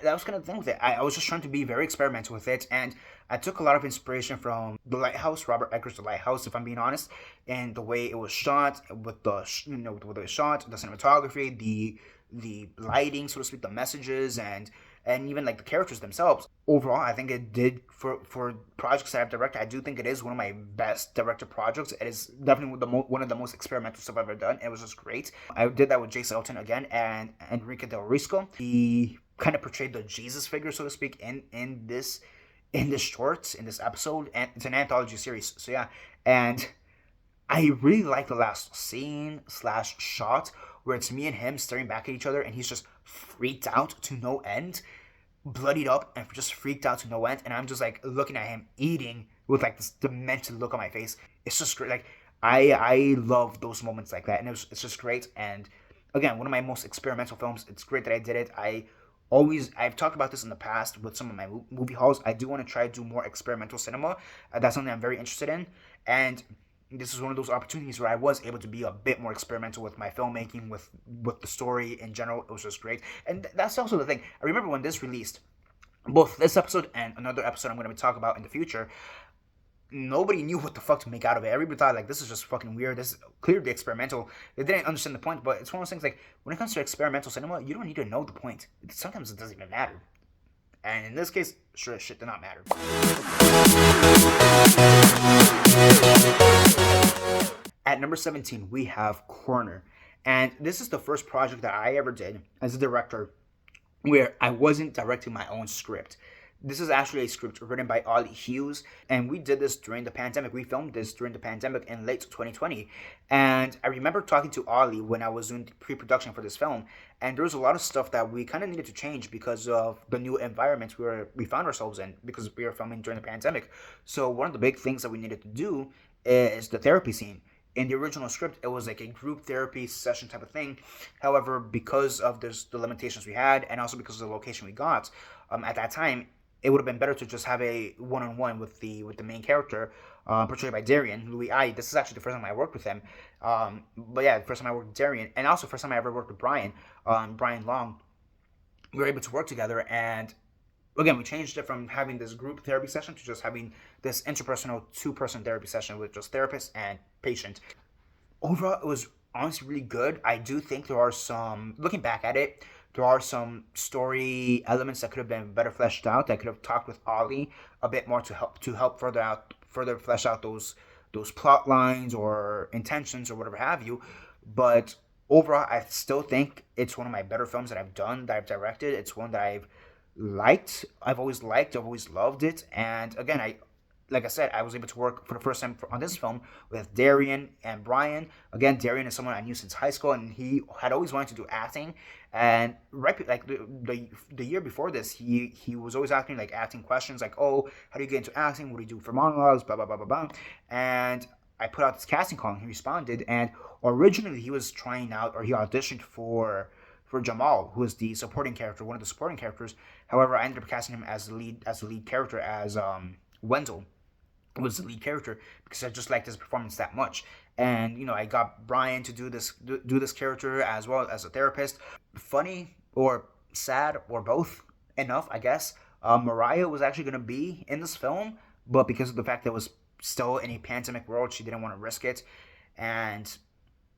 was kind of the thing with it. I was just trying to be very experimental with it, and I took a lot of inspiration from The Lighthouse, Robert Eggers' The Lighthouse, if I'm being honest, and the way it was shot, with the the way it was shot, the cinematography, the lighting, so to speak, the messages, and even like the characters themselves. Overall, I think it did for projects that I've directed. I do think it is one of my best directed projects. It is definitely one of the most experimental stuff I've ever done. It was just great. I did that with Jason Elton again and Enrique Del Risco. He kind of portrayed the Jesus figure, so to speak, in this short, in this episode, and it's an anthology series. So yeah, and I really like the last scene slash shot where it's me and him staring back at each other, and he's just freaked out to no end, bloodied up, and just freaked out to no end, and I'm just like looking at him eating with like this demented look on my face. It's just great. Like I love those moments like that, and it's just great. And again, one of my most experimental films. It's great that I did it. I've talked about this in the past with some of my movie hauls. I do want to try to do more experimental cinema. That's something I'm very interested in, and this is one of those opportunities where I was able to be a bit more experimental with my filmmaking, with the story in general. It was just great, and that's also the thing. I remember when this released, both this episode and another episode I'm going to be talking about in the future. Nobody knew what the fuck to make out of it. Everybody thought like this is just fucking weird. This is clearly experimental. They didn't understand the point, but it's one of those things like when it comes to experimental cinema, you don't need to know the point. Sometimes it doesn't even matter. And in this case, sure as shit did not matter. At number 17, we have Corner. And this is the first project that I ever did as a director where I wasn't directing my own script. This is actually a script written by Ollie Hughes, and we did this during the pandemic. We filmed this during the pandemic in late 2020. And I remember talking to Ollie when I was doing pre-production for this film, and there was a lot of stuff that we kind of needed to change because of the new environment we found ourselves in, because we were filming during the pandemic. So one of the big things that we needed to do is the therapy scene. In the original script, it was like a group therapy session type of thing. However, because of the limitations we had, and also because of the location we got, at that time, it would have been better to just have a one-on-one with the main character, portrayed by Darian Louis I. This is actually the first time I worked with him. But yeah, the first time I worked with Darian, and also the first time I ever worked with Brian Long. We were able to work together, and again, we changed it from having this group therapy session to just having this interpersonal two-person therapy session with just therapist and patient. Overall, it was honestly really good. I do think there are some, looking back at it, there are some story elements that could have been better fleshed out. I could have talked with Ollie a bit more to help further flesh out those plot lines or intentions or whatever have you. But overall, I still think it's one of my better films that I've done, that I've directed. It's one that I've always liked, I've always loved it. And again, like I said, I was able to work for the first time on this film with Darian and Brian. Again, Darian is someone I knew since high school, and he had always wanted to do acting. And right, like the year before this, he was always asking like acting questions, like, "Oh, how do you get into acting? What do you do for monologues? Blah blah blah blah blah." And I put out this casting call, and he responded. And originally, he was trying out, or he auditioned for Jamal, who is the supporting character, one of the supporting characters. However, I ended up casting him as the lead character, as Wendell was the lead character, because I just liked his performance that much. And I got Brian to do this character as well as a therapist. Funny or sad or both enough, I guess. Mariah was actually going to be in this film, but because of the fact that it was still in a pandemic world, she didn't want to risk it. And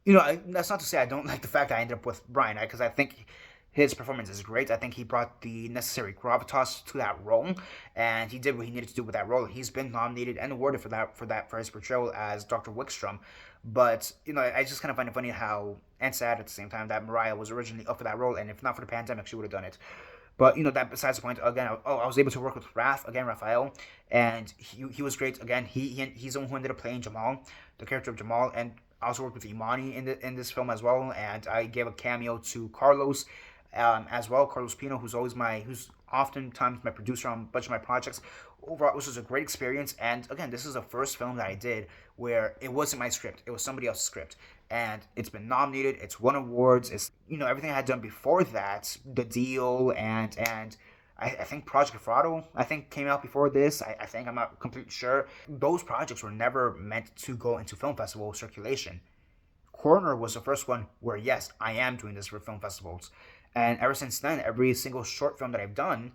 that's not to say I don't like the fact that I ended up with Brian, because I think his performance is great. I think he brought the necessary gravitas to that role, and he did what he needed to do with that role. He's been nominated and awarded for his portrayal as Dr. Wickstrom. But I just kind of find it funny how, and sad at the same time, that Mariah was originally up for that role, and if not for the pandemic, she would have done it. But that besides the point. Again, I was able to work with Raphael, and he was great. Again, he's the one who ended up playing Jamal, the character of Jamal, and I also worked with Imani in this film as well, and I gave a cameo to Carlos as well. Carlos Pino, who's oftentimes my producer on a bunch of my projects. Overall, it was just a great experience. And again, this is the first film that I did where it wasn't my script; it was somebody else's script, and it's been nominated. It's won awards. It's everything I had done before that, The Deal and I think Project Frado, I think, came out before this. I think, I'm not completely sure. Those projects were never meant to go into film festival circulation. Corner was the first one where, yes, I am doing this for film festivals. And ever since then, every single short film that I've done,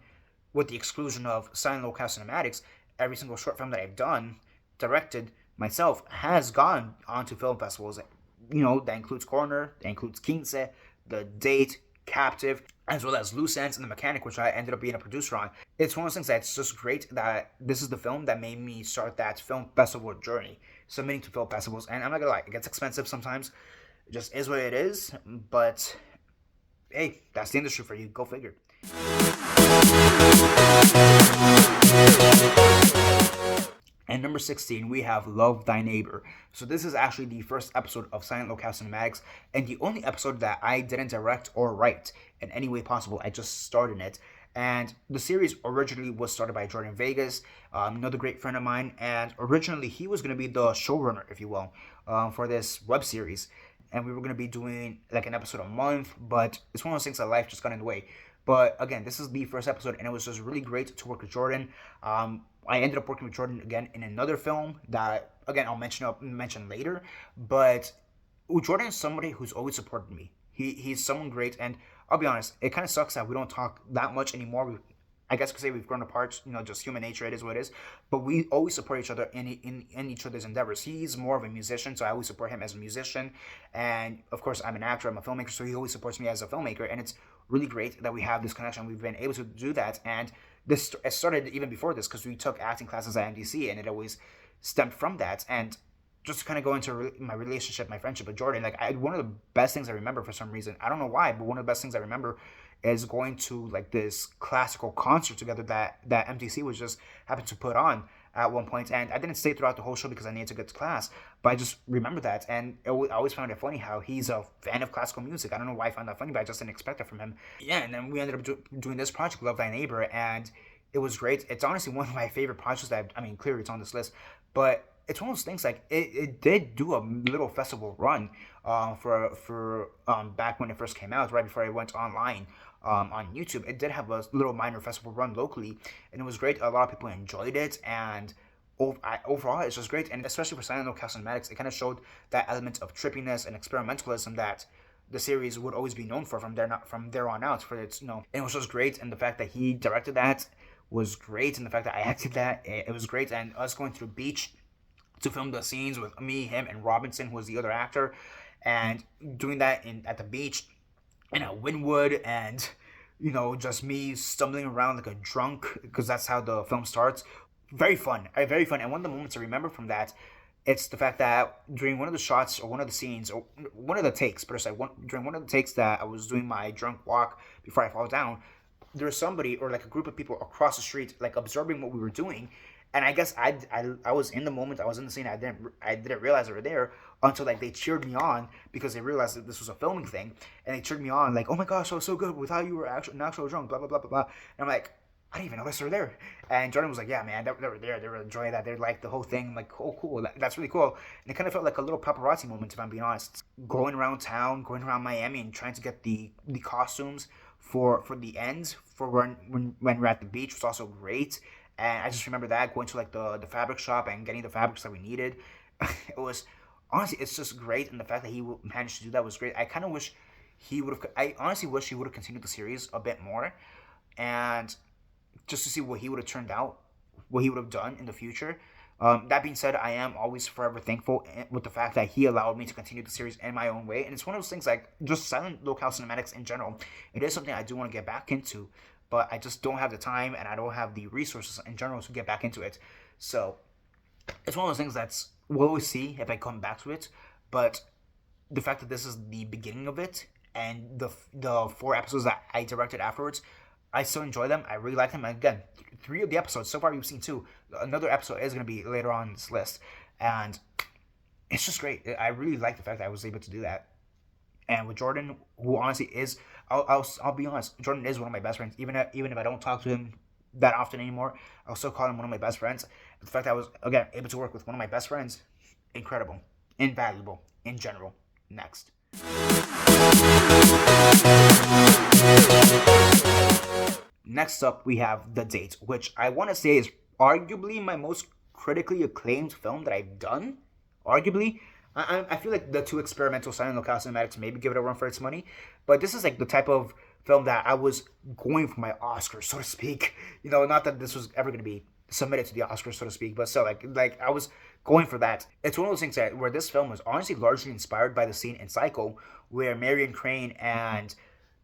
with the exclusion of silent locale cinematics, every single short film that I've done, directed myself, has gone onto film festivals. That includes Corner, that includes Quince, The Date, Captive, as well as Loose Ends and The Mechanic, which I ended up being a producer on. It's one of those things that's just great that this is the film that made me start that film festival journey, submitting to film festivals. And I'm not gonna lie, it gets expensive sometimes. It just is what it is. But hey, that's the industry for you. Go figure. And number 16, we have Love Thy Neighbor. So this is actually the first episode of Silent Locale Cinematics, and the only episode that I didn't direct or write in any way possible. I just starred in it. And the series originally was started by Jordan Vegas, another great friend of mine, and originally he was going to be the showrunner, if you will, for this web series. And we were going to be doing like an episode a month, but it's one of those things that life just got in the way. But again, this is the first episode, and it was just really great to work with Jordan. I ended up working with Jordan again in another film that, again, I'll mention later. But Jordan is somebody who's always supported me. He's someone great, and I'll be honest, it kind of sucks that we don't talk that much anymore. I guess you could say we've grown apart, just human nature, it is what it is. But we always support each other in each other's endeavors. He's more of a musician, so I always support him as a musician. And of course, I'm an actor, I'm a filmmaker, so he always supports me as a filmmaker. And it's really great that we have this connection. We've been able to do that. And it started even before this, because we took acting classes at MDC, and it always stemmed from that. And just to kind of go into my relationship, my friendship with Jordan, like, one of the best things I remember for some reason, I don't know why, but one of the best things I remember is going to like this classical concert together that MTC was just happened to put on at one point. And I didn't stay throughout the whole show because I needed to get to class, but I just remember that. And I always found it funny how he's a fan of classical music. I don't know why I found that funny, but I just didn't expect it from him. Yeah, and then we ended up doing this project, Love Thy Neighbor, and it was great. It's honestly one of my favorite projects that clearly it's on this list, but it's one of those things, like, it did do a little festival run for back when it first came out, right before it went online on YouTube. It did have a little minor festival run locally, and it was great. A lot of people enjoyed it, and overall it's just great. And especially for Silent Locale Cinematics, it kind of showed that element of trippiness and experimentalism that the series would always be known for from there on out. For its, and it was just great. And the fact that he directed that was great, and the fact that I acted that, it was great. And us going to the beach to film the scenes with me, him, and Robinson, who was the other actor, and doing that at the beach and at Wynwood, and just me stumbling around like a drunk, because that's how the film starts. Very fun, very fun. And one of the moments I remember from that, it's the fact that during one of the shots, or one of the scenes, or one of the takes, during one of the takes that I was doing my drunk walk before I fall down, there was somebody, or like a group of people across the street, like, observing what we were doing. And I guess I was in the moment, I was in the scene, I didn't realize they were there until, like, they cheered me on, because they realized that this was a filming thing, and they cheered me on, like, oh my gosh, that was so good, we thought you were an actual drunk, blah blah blah blah blah. And I'm like, I didn't even notice they were there. And Jordan was like, yeah, man, they were there, they were enjoying that, they're like the whole thing. I'm like, oh cool, that's really cool. And it kind of felt like a little paparazzi moment, if I'm being honest, going around town, going around Miami, and trying to get the costumes for the end, for when we're at the beach, was also great. And I just remember that, going to like the fabric shop and getting the fabrics that we needed. It was, honestly, it's just great. And the fact that he managed to do that was great. I honestly wish he would have continued the series a bit more, and just to see what he would have turned out, what he would have done in the future. That being said, I am always forever thankful with the fact that he allowed me to continue the series in my own way. And it's one of those things, like, just Silent Locale Cinematics in general, it is something I do want to get back into, but I just don't have the time, and I don't have the resources in general to get back into it. So it's one of those things we'll always see if I come back to it. But the fact that this is the beginning of it, and the 4 episodes that I directed afterwards, I still enjoy them. I really like them. And again, 3 of the episodes so far, you've seen 2. Another episode is going to be later on this list, and it's just great. I really like the fact that I was able to do that. And with Jordan, who honestly is, I'll be honest, Jordan is one of my best friends. Even if I don't talk to him that often anymore, I'll still call him one of my best friends. The fact that I was, again, able to work with one of my best friends, incredible, invaluable in general. Next. next up, we have The Date, which I want to say is arguably my most critically acclaimed film that I've done. Arguably. I feel like the two experimental silent locale cinematics maybe give it a run for its money, but this is like the type of film that I was going for my Oscar, so to speak. Not that this was ever going to be submitted to the Oscars, so to speak, but still, like I was going for that. It's one of those things that where this film was honestly largely inspired by the scene in Psycho, where Marion Crane and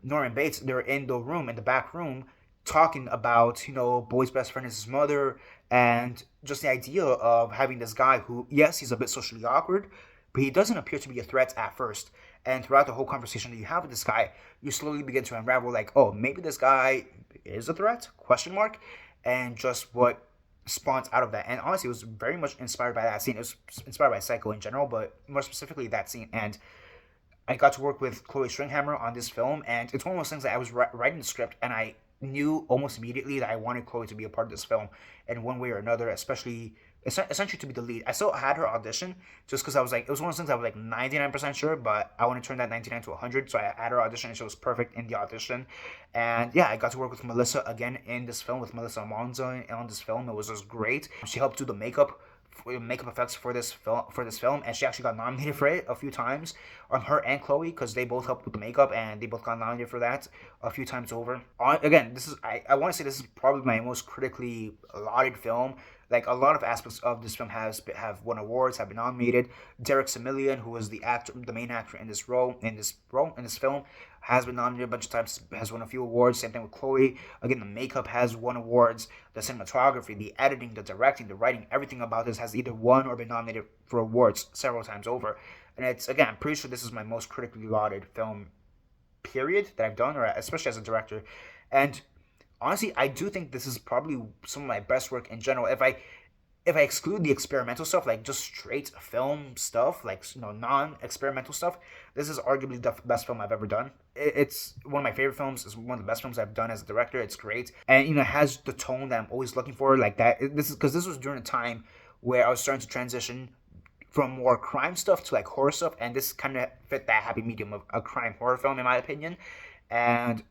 Norman Bates, they're in the back room, talking about, boy's best friend is his mother, and just the idea of having this guy who, yes, he's a bit socially awkward, but he doesn't appear to be a threat at first. And throughout the whole conversation that you have with this guy, you slowly begin to unravel, like, oh, maybe this guy is a threat? Question mark. And just what spawns out of that. And honestly, it was very much inspired by that scene. It was inspired by Psycho in general, but more specifically that scene. And I got to work with Chloe Stringhammer on this film, and it's one of those things that I was writing the script, and I knew almost immediately that I wanted Chloe to be a part of this film in one way or another, especially essentially to be the lead. I still had her audition just because I was like, it was one of those things I was like 99% sure, but I want to turn that 99 to 100, so I had her audition, and she was perfect in the audition. And yeah, I got to work with Melissa again in this film, with Melissa Almanza on this film. It was just great. She helped do the makeup effects for this film, and she actually got nominated for it a few times, on her and Chloe, because they both helped with the makeup, and they both got nominated for that a few times over. Again, this is I want to say this is probably my most critically lauded film. Like, a lot of aspects of this film have won awards, have been nominated. Derek Similian, who was the main actor in this film, has been nominated a bunch of times, has won a few awards. Same thing with Chloe. Again, the makeup has won awards. The cinematography, the editing, the directing, the writing, everything about this has either won or been nominated for awards several times over. And it's, again, I'm pretty sure this is my most critically lauded film, period, that I've done, or especially as a director. And honestly, I do think this is probably some of my best work in general. If I exclude the experimental stuff, like just straight film stuff, like, non-experimental stuff, this is arguably the best film I've ever done. It's one of my favorite films. It's one of the best films I've done as a director. It's great, and it has the tone that I'm always looking for, like that. This is because this was during a time where I was starting to transition from more crime stuff to like horror stuff, and this kind of fit that happy medium of a crime horror film, in my opinion. And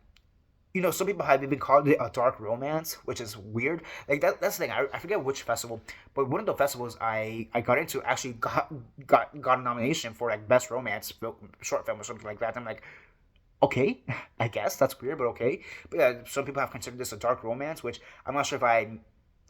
some people have even called it a dark romance, which is weird. Like, that's the thing. I forget which festival, but one of the festivals I got into actually got a nomination for like best romance short film or something like that. I'm like, okay, I guess that's weird, but okay. But yeah, some people have considered this a dark romance, which I'm not sure if I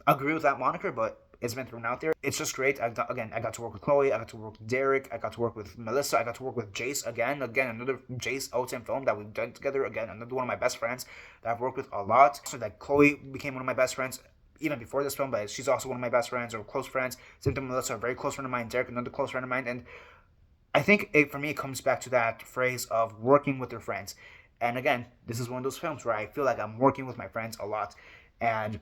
agree with that moniker, but it's been thrown out there. It's just great. I got to work with Chloe. I got to work with Derek. I got to work with Melissa. I got to work with Jace again, another Jace Oten film that we've done together. Again, another one of my best friends that I've worked with a lot. So that Chloe became one of my best friends even before this film, but she's also one of my best friends or close friends. Same thing with Melissa, a very close friend of mine. Derek, another close friend of mine. And I think for me, it comes back to that phrase of working with your friends. And again, this is one of those films where I feel like I'm working with my friends a lot, and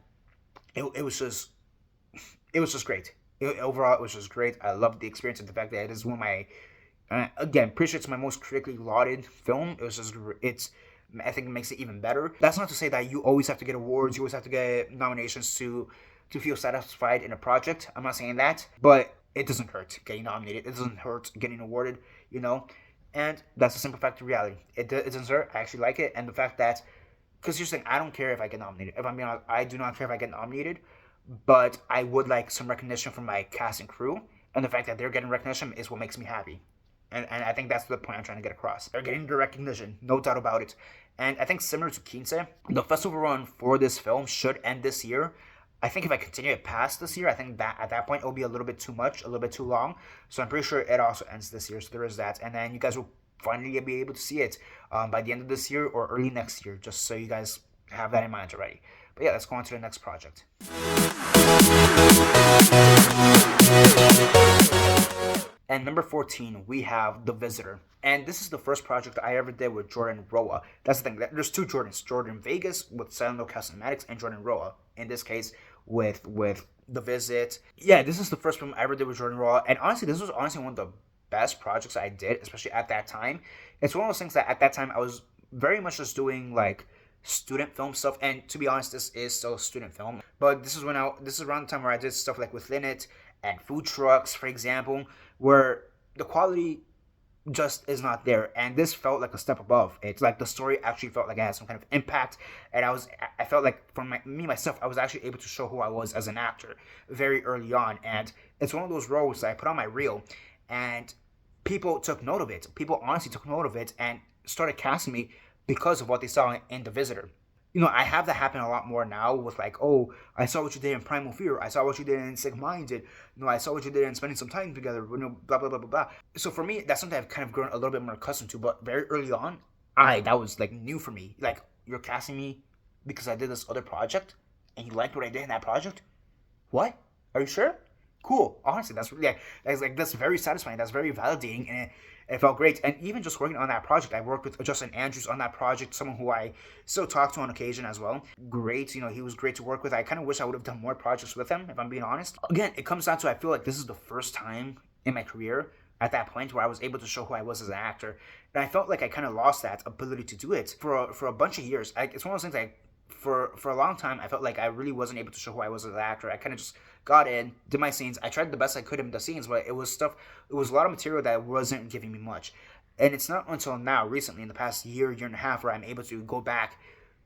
it was just great. Overall, it was just great. I loved the experience, and the fact that it is one of my, again, pretty sure it's my most critically lauded film. I think it makes it even better. That's not to say that you always have to get awards, you always have to get nominations to feel satisfied in a project. I'm not saying that, but it doesn't hurt getting nominated. It doesn't hurt getting awarded, And that's a simple fact of reality. It doesn't hurt. I actually like it. And the fact that, because you're saying, I don't care if I get nominated. If I'm being honest, I do not care if I get nominated, but I would like some recognition from my cast and crew. And the fact that they're getting recognition is what makes me happy. And I think that's the point I'm trying to get across. They're getting the recognition, no doubt about it. And I think similar to Quince, the festival run for this film should end this year. I think if I continue it past this year, I think that at that point it'll be a little bit too much, a little bit too long. So I'm pretty sure it also ends this year. So there is that. And then you guys will finally be able to see it by the end of this year or early next year, just so you guys have that in mind already. But yeah, let's go on to the next project. And number 14, we have The Visitor. And this is the first project I ever did with Jordan Roa. That's the thing. There's two Jordans. Jordan Vegas with Silent Locale Cinematics, and Jordan Roa, in this case, with The Visit. Yeah, this is the first film I ever did with Jordan Roa. And honestly, this was one of the best projects I did, especially at that time. It's one of those things that at that time I was very much just doing like student film stuff. And to be honest, this is still a student film. But this is around the time where I did stuff like Within It and food trucks, for example, where the quality just is not there, and this felt like a step above. It's like the story actually felt like it had some kind of impact, and I felt like for me myself, I was actually able to show who I was as an actor very early on, and it's one of those roles that I put on my reel, and people took note of it. People honestly took note of it and started casting me because of what they saw in The Visitor. I have that happen a lot more now with like, oh, I saw what you did in Primal Fear. I saw what you did in Sick Minded. I saw what you did in Spending Some Time Together. Blah blah blah blah blah. So for me, that's something I've kind of grown a little bit more accustomed to. But very early on, that was like new for me. Like, you're casting me because I did this other project, and you liked what I did in that project. What? Are you sure? Cool. Honestly, that's very satisfying. That's very validating, and it felt great. And even just working on that project, I worked with Justin Andrews on that project, someone who I still talk to on occasion as well. Great. He was great to work with. I kind of wish I would have done more projects with him, if I'm being honest. Again, it comes down to, I feel like this is the first time in my career at that point where I was able to show who I was as an actor. And I felt like I kind of lost that ability to do it for a bunch of years. It's one of those things for a long time, I felt like I really wasn't able to show who I was as an actor. I kind of just got in, did my scenes. I tried the best I could in the scenes, but it was a lot of material that wasn't giving me much. And it's not until now, recently, in the past year and a half, where I'm able to go back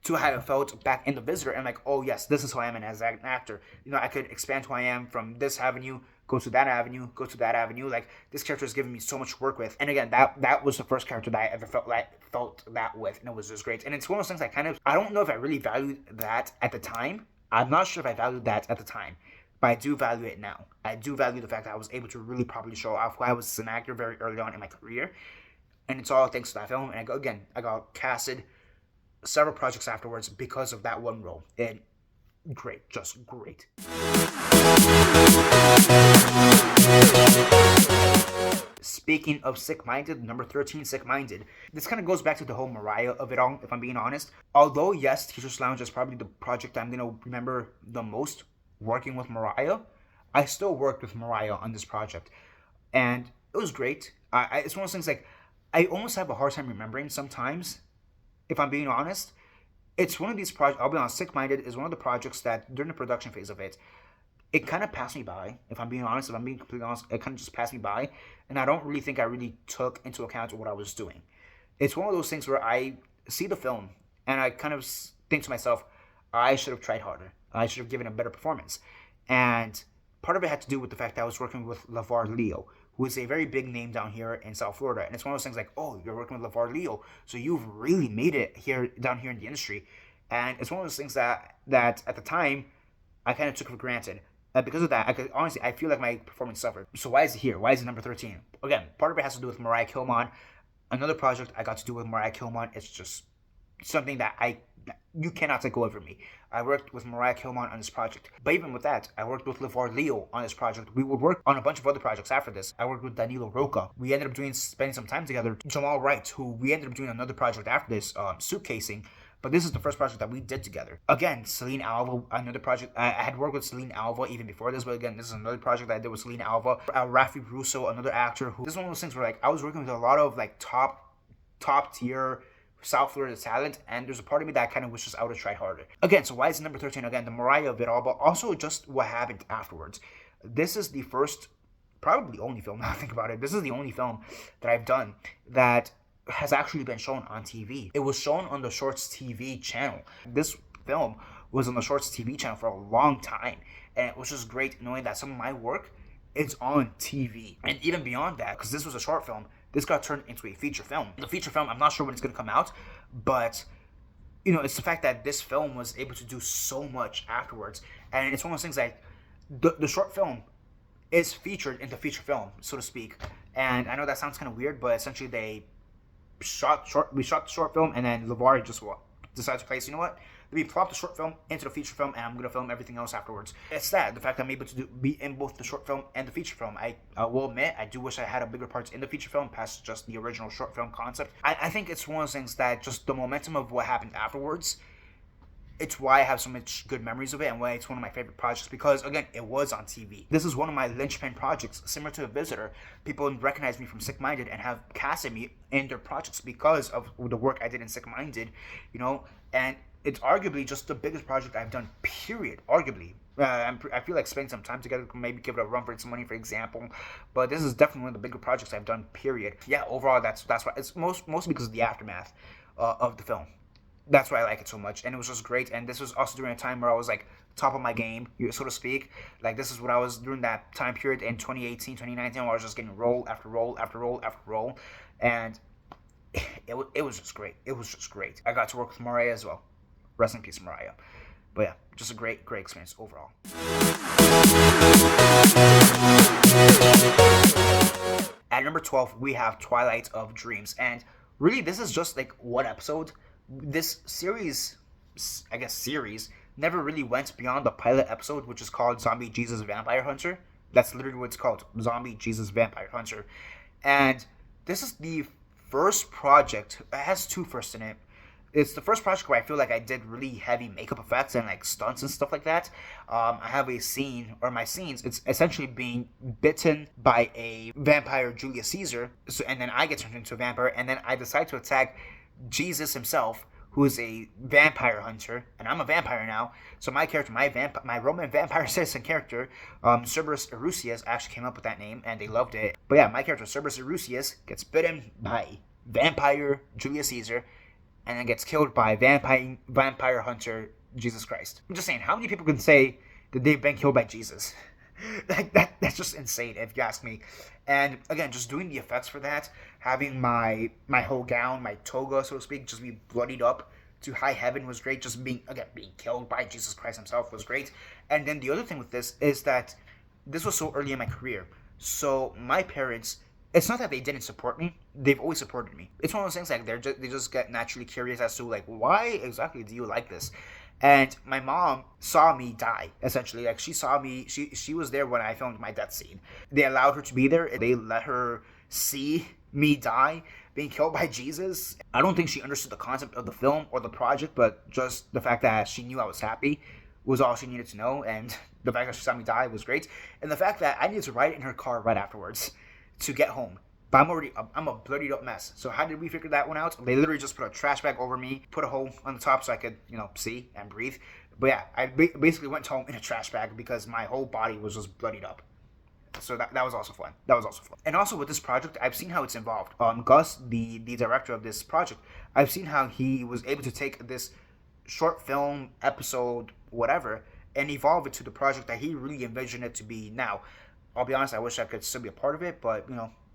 to how I felt back in The Visitor, and like, oh yes, this is who I am as an actor. I could expand who I am from this avenue, go to that avenue. Like, this character is giving me so much to work with. And again, that was the first character that I ever felt that with, and it was just great. And it's one of those things I don't know if I really valued that at the time. I'm not sure if I valued that at the time, but I do value it now. I do value the fact that I was able to really properly show off who I was as an actor very early on in my career. And it's all thanks to that film. And I got casted several projects afterwards because of that one role. And great, just great. Speaking of Sick-Minded, number 13, Sick-Minded. This kind of goes back to the whole Mariah of it all, if I'm being honest. Although, yes, Teacher's Lounge is probably the project I'm going to remember the most working with Mariah, I still worked with Mariah on this project. And it was great. It's one of those things, like, I almost have a hard time remembering sometimes, if I'm being honest. It's one of these projects, I'll be honest, Sick-Minded is one of the projects that, during the production phase of it kind of passed me by, if I'm being honest. If I'm being completely honest, it kind of just passed me by, and I don't really think I really took into account what I was doing. It's one of those things where I see the film, and I kind of think to myself, I should have tried harder. I should have given a better performance. And part of it had to do with the fact that I was working with LeVar Leo, who is a very big name down here in South Florida. And it's one of those things like, oh, you're working with LeVar Leo, so you've really made it down here in the industry. And it's one of those things that at the time, I kind of took for granted. Because of that, I feel like my performance suffered. So why is it here? Why is it number 13? Again, part of it has to do with Mariah Kilmon. Another project I got to do with Mariah Kilmon, it's just something that you cannot take away from me. I worked with Mariah Kilmon on this project. But even with that, I worked with LeVar Leo on this project. We would work on a bunch of other projects after this. I worked with Danilo Roca. We ended up spending some time together. Jamal Wright, who we ended up doing another project after this, Suitcasing. But this is the first project that we did together. Again, Celine Alva, another project. I had worked with Celine Alva even before this, but again, this is another project that I did with Celine Alva. Rafi Russo, another actor. This is one of those things where I was working with a lot of top tier South Florida talent, and there's a part of me that kind of wishes I would have tried harder. Again, so why is it number 13? Again, the Mariah of it all, but also just what happened afterwards. This is the first, probably only film, now I think about it. This is the only film that I've done that has actually been shown on TV. It was shown on the Shorts TV channel. This film was on the Shorts TV channel for a long time, and it was just great knowing that some of my work is on TV. And even beyond that, because this was a short film, this got turned into a feature film. The feature film, I'm not sure when it's going to come out, but it's the fact that this film was able to do so much afterwards. And it's one of those things like the short film is featured in the feature film, so to speak. And I know that sounds kind of weird, but essentially we shot the short film, and then LeVar just decided to place, you know what? Let me plop the short film into the feature film, and I'm going to film everything else afterwards. It's the fact that I'm able to be in both the short film and the feature film. I will admit, I do wish I had a bigger parts in the feature film past just the original short film concept. I think it's one of those things that just the momentum of what happened afterwards, it's why I have so much good memories of it, and why it's one of my favorite projects, because, again, it was on TV. This is one of my linchpin projects, similar to The Visitor. People recognize me from Sick-Minded and have casted me in their projects because of the work I did in Sick-Minded, and it's arguably just the biggest project I've done, period. Arguably. I feel like spending some time together, maybe give it a run for its money, for example. But this is definitely one of the bigger projects I've done. Period. Yeah, overall, that's why it's mostly because of the aftermath of the film. That's why I like it so much, and it was just great. And this was also during a time where I was like top of my game, so to speak. Like this is what I was during that time period in 2018, 2019, where I was just getting roll after roll after roll after roll, and it was just great. It was just great. I got to work with Mariah as well. Rest in peace, Mariah. But yeah, just a great experience overall. At number 12, we have Twilight of Dreams. And really, this is just like one episode. This series, I guess series, never really went beyond the pilot episode, which is called Zombie Jesus Vampire Hunter. That's literally what it's called, Zombie Jesus Vampire Hunter. And this is the first project. It has two firsts in it. It's the first project where I feel like I did really heavy makeup effects and like stunts and stuff like that. I have a scene, or my scenes, it's essentially being bitten by a vampire, Julius Caesar, and then I get turned into a vampire, and then I decide to attack Jesus himself, who is a vampire hunter, and I'm a vampire now. So my character, my Roman vampire citizen character, Cerberus Erucius, actually came up with that name, and they loved it. But yeah, my character, Cerberus Erucius, gets bitten by vampire Julius Caesar, and then gets killed by vampire hunter Jesus Christ. I'm just saying, how many people can say that they've been killed by Jesus? That's just insane, if you ask me. And again, just doing the effects for that, having my whole gown, my toga, so to speak, just be bloodied up to high heaven was great. Just being killed by Jesus Christ himself was great. And then the other thing with this is that this was so early in my career. So my parents, it's not that they didn't support me. They've always supported me. It's one of those things like they just get naturally curious as to like, why exactly do you like this? And my mom saw me die, essentially. Like she saw me, she was there when I filmed my death scene. They allowed her to be there. They let her see me die, being killed by Jesus. I don't think she understood the concept of the film or the project, but just the fact that she knew I was happy was all she needed to know. And the fact that she saw me die was great. And the fact that I needed to ride in her car right afterwards to get home. But I'm a bloodied up mess. So how did we figure that one out? They literally just put a trash bag over me, put a hole on the top so I could, see and breathe. But yeah, I basically went home in a trash bag because my whole body was just bloodied up. So that was also fun. And also with this project, I've seen how it's involved. Gus, the director of this project, I've seen how he was able to take this short film, episode, whatever, and evolve it to the project that he really envisioned it to be now. I'll be honest, I wish I could still be a part of it, but,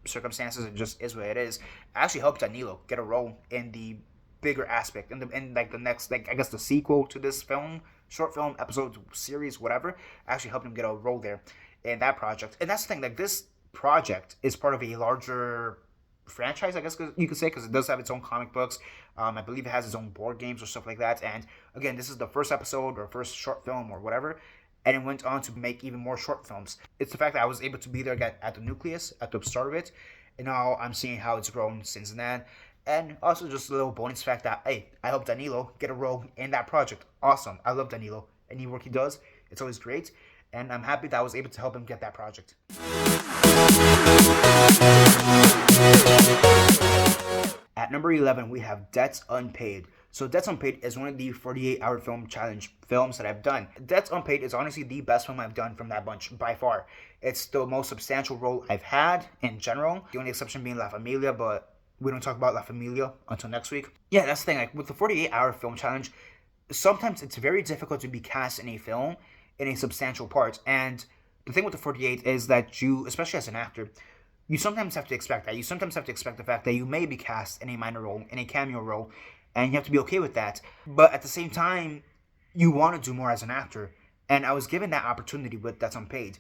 circumstances, it just is what it is. I actually helped Danilo get a role in the bigger aspect, in like the next, like I guess the sequel to this film, short film, episode, series, whatever. I actually helped him get a role there in that project. And that's the thing, like this project is part of a larger franchise, I guess you could say, because it does have its own comic books. I believe it has its own board games or stuff like that. And again, this is the first episode or first short film or whatever. And it went on to make even more short films. It's the fact that I was able to be there at the nucleus, at the start of it, and now I'm seeing how it's grown since then. And also just a little bonus fact that, hey, I helped Danilo get a role in that project. Awesome. I love Danilo. Any work he does, it's always great. And I'm happy that I was able to help him get that project. At number 11, we have Debts Unpaid. So Debts Unpaid is one of the 48-hour film challenge films that I've done. Debts Unpaid is honestly the best film I've done from that bunch, by far. It's the most substantial role I've had in general. The only exception being La Familia, but we don't talk about La Familia until next week. Yeah, that's the thing. Like with the 48-hour film challenge, sometimes it's very difficult to be cast in a film in a substantial part. And the thing with the 48 is that you, especially as an actor, you sometimes have to expect that. You sometimes have to expect the fact that you may be cast in a minor role, in a cameo role, and you have to be okay with that. But at the same time, you want to do more as an actor. And I was given that opportunity with Debts Unpaid.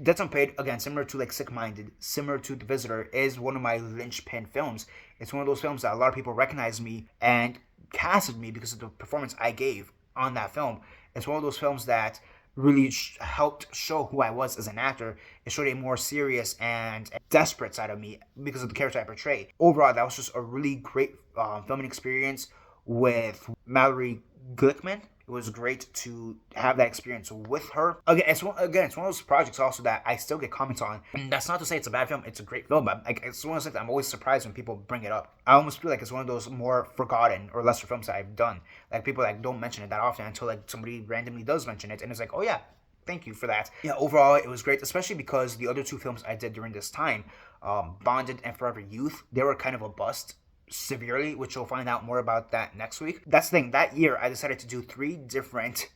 Debts Unpaid, again, similar to like Sick-Minded, similar to The Visitor, is one of my linchpin films. It's one of those films that a lot of people recognize me and casted me because of the performance I gave on that film. It's one of those films that really helped show who I was as an actor. It showed a more serious and desperate side of me because of the character I portray. Overall, that was just a really great filming experience with Mallory Glickman. It was great to have that experience with her. Again, it's one of those projects also that I still get comments on. And that's not to say it's a bad film. It's a great film. But it's one of those things that I'm always surprised when people bring it up. I almost feel like it's one of those more forgotten or lesser films that I've done. Like people like don't mention it that often until like somebody randomly does mention it. And it's like, oh yeah, thank you for that. Yeah, overall, it was great, especially because the other two films I did during this time, Bonded and Forever Youth, they were kind of a bust severely, which you'll find out more about that next week. That's the thing. That year, I decided to do 3 different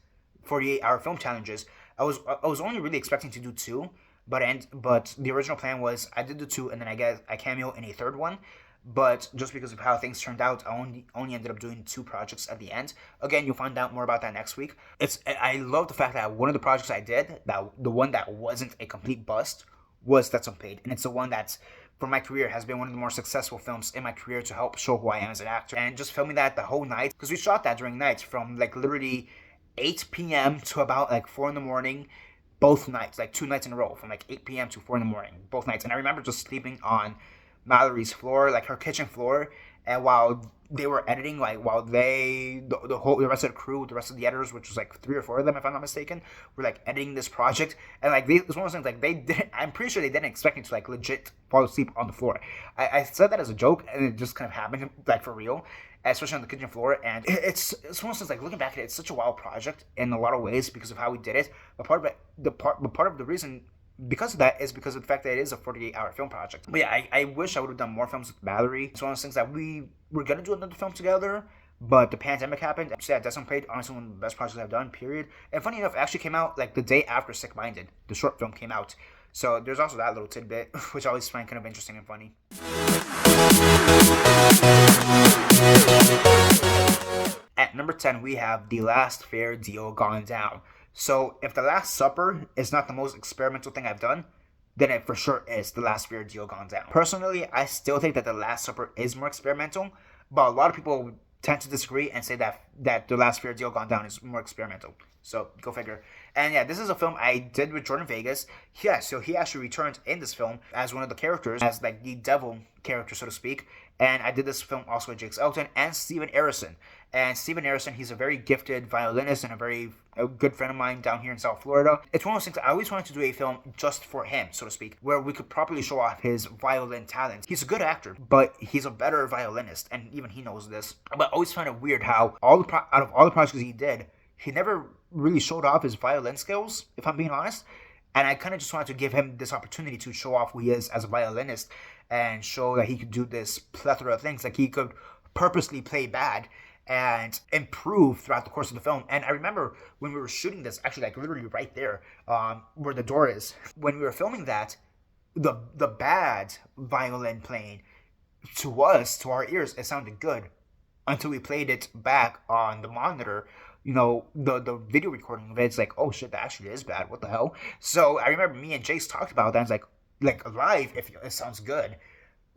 48-hour film challenges. I was only really expecting to do 2, but the original plan was I did the 2, and then I cameo in a third one. But just because of how things turned out, I only ended up doing 2 projects at the end. Again, you'll find out more about that next week. I love the fact that one of the projects I did, that the one that wasn't a complete bust, was That's Unpaid, and it's the one that's, for my career, has been one of the more successful films in my career to help show who I am as an actor. And just filming that the whole night, because we shot that during nights from like literally 8 p.m. to about like 4 in the morning, both nights, like 2 nights in a row, from like 8 p.m. to 4 in the morning, both nights. And I remember just sleeping on Mallory's floor, like her kitchen floor, and while they were editing, like while the rest of the crew, the rest of the editors, which was like 3 or 4 of them if I'm not mistaken, were like editing this project, and like it's one of those things, like they didn't, I'm pretty sure they didn't expect me to like legit fall asleep on the floor. I said that as a joke, and it just kind of happened, like for real, especially on the kitchen floor. And it's one of those things, like looking back at it, it's such a wild project in a lot of ways because of how we did it. But part of the reason because of that is because of the fact that it is a 48-hour film project. But yeah, I wish I would have done more films with Mallory. It's one of those things that we were going to do another film together, but the pandemic happened. So yeah, That's Unpaid, honestly one of the best projects I've done, period. And funny enough, it actually came out like the day after Sick Minded. The short film came out. So there's also that little tidbit, which I always find kind of interesting and funny. At number 10, we have The Last Fair Deal Gone Down. So if The Last Supper is not the most experimental thing I've done, then it for sure is The Last Fair Deal Gone Down. Personally, I still think that The Last Supper is more experimental, but a lot of people tend to disagree and say that The Last Fair Deal Gone Down is more experimental. So go figure. And yeah, this is a film I did with Jordan Vegas. Yeah, so he actually returned in this film as one of the characters, as like the devil character, so to speak. And I did this film also with Jake Elton and Steven Arison. And Steven Arison, he's a very gifted violinist and a good friend of mine down here in South Florida. It's one of those things, I always wanted to do a film just for him, so to speak, where we could properly show off his violin talent. He's a good actor, but he's a better violinist, and even he knows this. But I always find it weird how out of all the projects he did, he never really showed off his violin skills, if I'm being honest. And I kind of just wanted to give him this opportunity to show off who he is as a violinist and show that he could do this plethora of things. Like he could purposely play bad and improve throughout the course of the film. And I remember when we were shooting this, actually like literally right there, where the door is, when we were filming that, the bad violin playing, to us, to our ears, it sounded good until we played it back on the monitor. You know, the video recording of it, it's like, oh shit, that actually is bad. What the hell? So I remember me and Jace talked about that. It's like live, if it sounds good.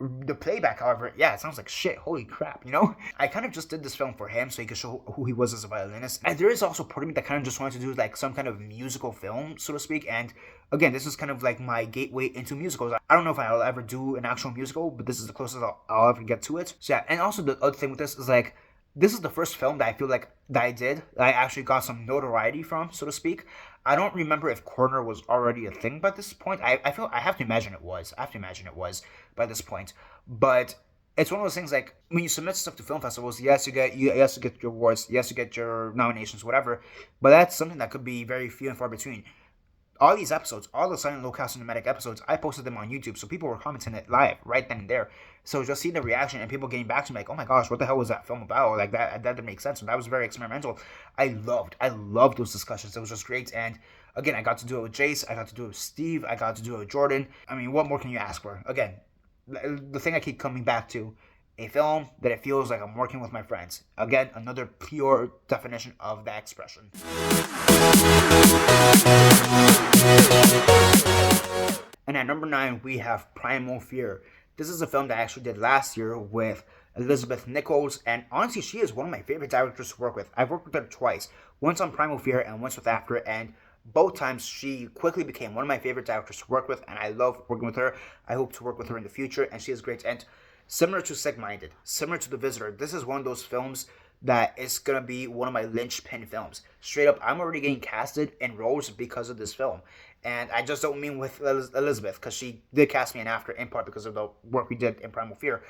The playback, however, yeah, it sounds like shit. Holy crap, you know? I kind of just did this film for him so he could show who he was as a violinist. And there is also part of me that kind of just wanted to do like some kind of musical film, so to speak. And again, this is kind of like my gateway into musicals. I don't know if I'll ever do an actual musical, but this is the closest I'll ever get to it. So yeah, and also the other thing with this is like, this is the first film that I feel like that I actually got some notoriety from, so to speak. I don't remember if Corner was already a thing by this point. I have to imagine it was. I have to imagine it was by this point. But it's one of those things like when you submit stuff to film festivals, yes, you get your awards, yes, you get your nominations, whatever. But that's something that could be very few and far between. All these episodes, all the silent low cast cinematic episodes, I posted them on YouTube, so people were commenting it live right then and there. So just seeing the reaction and people getting back to me like, oh my gosh, what the hell was that film about? Like that didn't make sense. And that was very experimental. I loved those discussions. It was just great. And again, I got to do it with Jace, I got to do it with Steve, I got to do it with Jordan. I mean, what more can you ask for? Again, the thing I keep coming back to, a film that it feels like I'm working with my friends. Again, another pure definition of that expression. And at number 9, we have Primal Fear. This is a film that I actually did last year with Elizabeth Nichols, and honestly, she is one of my favorite directors to work with. I've worked with her twice, once on Primal Fear and once with After, and both times she quickly became one of my favorite directors to work with, and I love working with her. I hope to work with her in the future, and she is great. And similar to Sick Minded, similar to The Visitor, this is one of those films that is going to be one of my linchpin films. Straight up, I'm already getting casted in roles because of this film. And I just don't mean with Elizabeth, because she did cast me in After, in part because of the work we did in Primal Fear.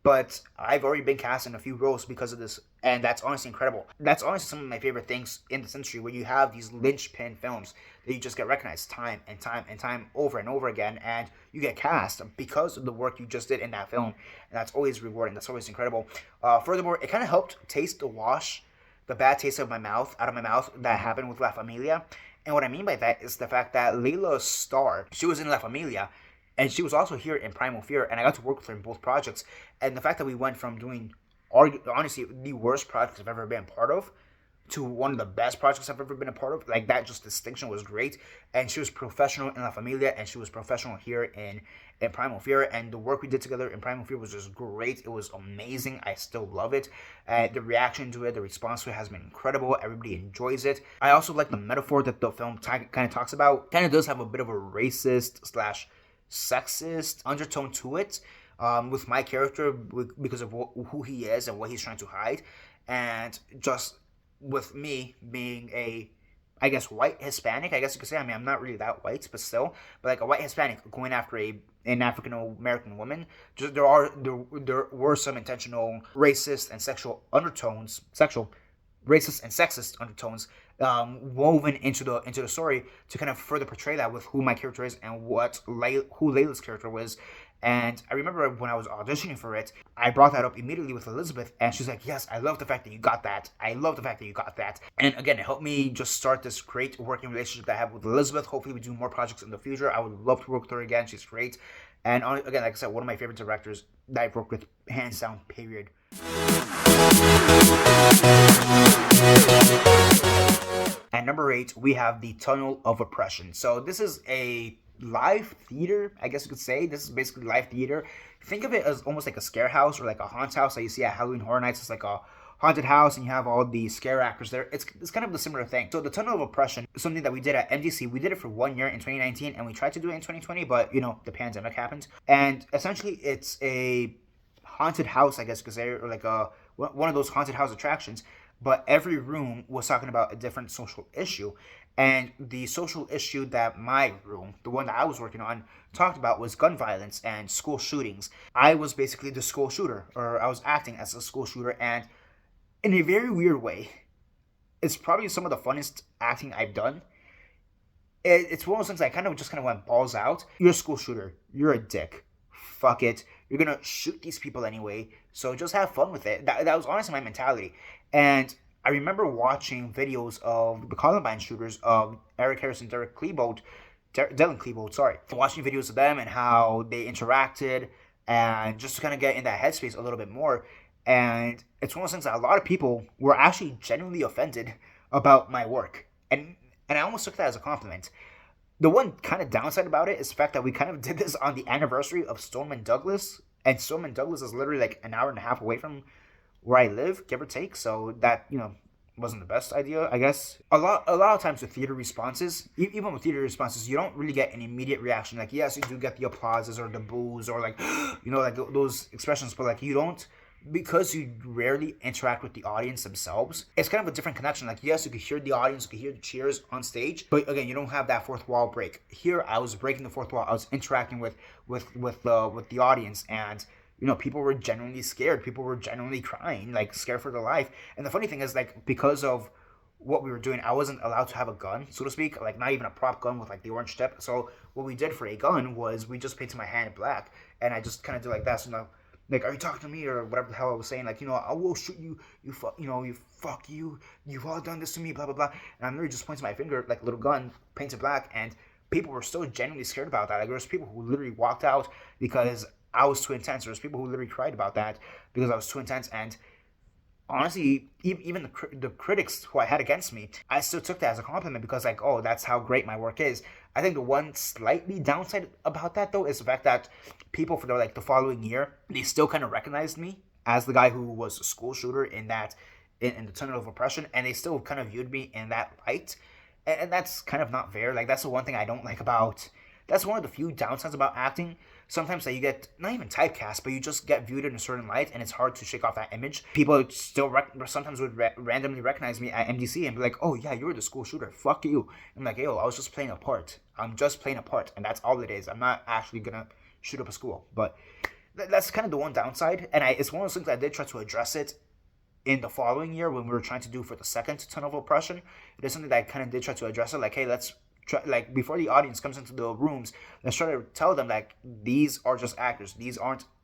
but I've already been cast in a few roles because of this, and that's honestly incredible. That's honestly some of my favorite things in this industry, where you have these linchpin films that you just get recognized time and time and time over and over again, and you get cast because of the work you just did in that film, and that's always rewarding. That's always incredible. Furthermore, it kind of helped taste the bad taste of my mouth out of my mouth that happened with La Familia. And what I mean by that is the fact that Layla Starr, she was in La Familia, and she was also here in Primal Fear, and I got to work with her in both projects. And the fact that we went from doing, honestly, the worst projects I've ever been a part of to one of the best projects I've ever been a part of, like, that just distinction was great. And she was professional in La Familia, and she was professional here in Primal Fear, and the work we did together in Primal Fear was just great. It was amazing. I still love it. The reaction to it, the response to it has been incredible. Everybody enjoys it. I also like the metaphor that the film kind of talks about. Kind of does have a bit of a racist slash sexist undertone to it, with my character, because of who he is and what he's trying to hide, and just with me being a, I guess, white Hispanic, I guess you could say. I mean, I'm not really that white, but still, but like a white Hispanic going after an African American woman. Just there were some intentional racist and sexual undertones, racist and sexist undertones, woven into the story to kind of further portray that with who my character is and who Layla's character was. And I remember when I was auditioning for it, I brought that up immediately with Elizabeth, and she's like, yes, I love the fact that you got that. I love the fact that you got that. And again, it helped me just start this great working relationship that I have with Elizabeth. Hopefully we do more projects in the future. I would love to work with her again. She's great. And again, like I said, one of my favorite directors that I've worked with, hands down, period. At number 8, we have The Tunnel of Oppression. So this is a live theater, I guess you could say. This is basically live theater. Think of it as almost like a scare house or like a haunted house that you see at Halloween Horror Nights. It's like a haunted house and you have all the scare actors there. It's kind of the similar thing. So The Tunnel of Oppression is something that we did at MDC. We did it for 1 year in 2019, and we tried to do it in 2020, but, you know, the pandemic happened. And essentially it's a haunted house, I guess you could say, or like one of those haunted house attractions, but every room was talking about a different social issue. And the social issue that my room, the one that I was working on, talked about was gun violence and school shootings. I was basically the school shooter, or I was acting as a school shooter, and in a very weird way, it's probably some of the funnest acting I've done. It's one of those things I kind of went balls out. You're a school shooter. You're a dick. Fuck it. You're gonna shoot these people anyway, so just have fun with it. That was honestly my mentality. And I remember watching videos of the Columbine shooters, of Eric Harris and Dylan Klebold, sorry. Watching videos of them and how they interacted, and just to kind of get in that headspace a little bit more. And it's one of those things that a lot of people were actually genuinely offended about my work. And I almost took that as a compliment. The one kind of downside about it is the fact that we kind of did this on the anniversary of Stoneman Douglas. And Stoneman Douglas is literally like an hour and a half away from where I live, give or take. So that, you know, wasn't the best idea, I guess. A lot of times with theater responses, even with theater responses, you don't really get an immediate reaction. Like, yes, you do get the applauses or the boos or like, you know, like those expressions, but like you don't, because you rarely interact with the audience themselves. It's kind of a different connection. Like, yes, you can hear the audience, you can hear the cheers on stage, but again, you don't have that fourth wall break. Here, I was breaking the fourth wall. I was interacting with the audience, and you know, people were genuinely scared. People were genuinely crying, like scared for their life. And the funny thing is, like, because of what we were doing, I wasn't allowed to have a gun, so to speak, like not even a prop gun with like the orange tip. So what we did for a gun was we just painted my hand black, and I just kind of did like that. So now, like, are you talking to me or whatever the hell I was saying? Like, you know, I will shoot you. You've all done this to me, blah blah blah. And I'm literally just pointing my finger like a little gun, painted black, and people were still genuinely scared about that. Like, there was people who literally walked out because I was too intense. There was people who literally cried about that because I was too intense. And honestly, even the critics who I had against me, I still took that as a compliment because, like, oh, that's how great my work is. I think the one slightly downside about that, though, is the fact that people for the following year, they still kind of recognized me as the guy who was a school shooter in the Tunnel of Oppression, and they still kind of viewed me in that light. And that's kind of not fair. Like, that's the one thing I don't like about. That's one of the few downsides about acting. Sometimes that you get, not even typecast, but you just get viewed in a certain light, and it's hard to shake off that image. People still sometimes would randomly recognize me at MDC and be like, oh yeah, you were the school shooter, fuck you. I'm like, yo, I was just playing a part. I'm just playing a part, and that's all it is. I'm not actually gonna shoot up a school. But That's kind of the one downside, and it's one of those things I did try to address it in the following year when we were trying to do for the second Tunnel of Oppression. It is something that I kind of did try to address it, like, hey, let's try, like, before the audience comes into the rooms, let's try to tell them, like, these are just actors.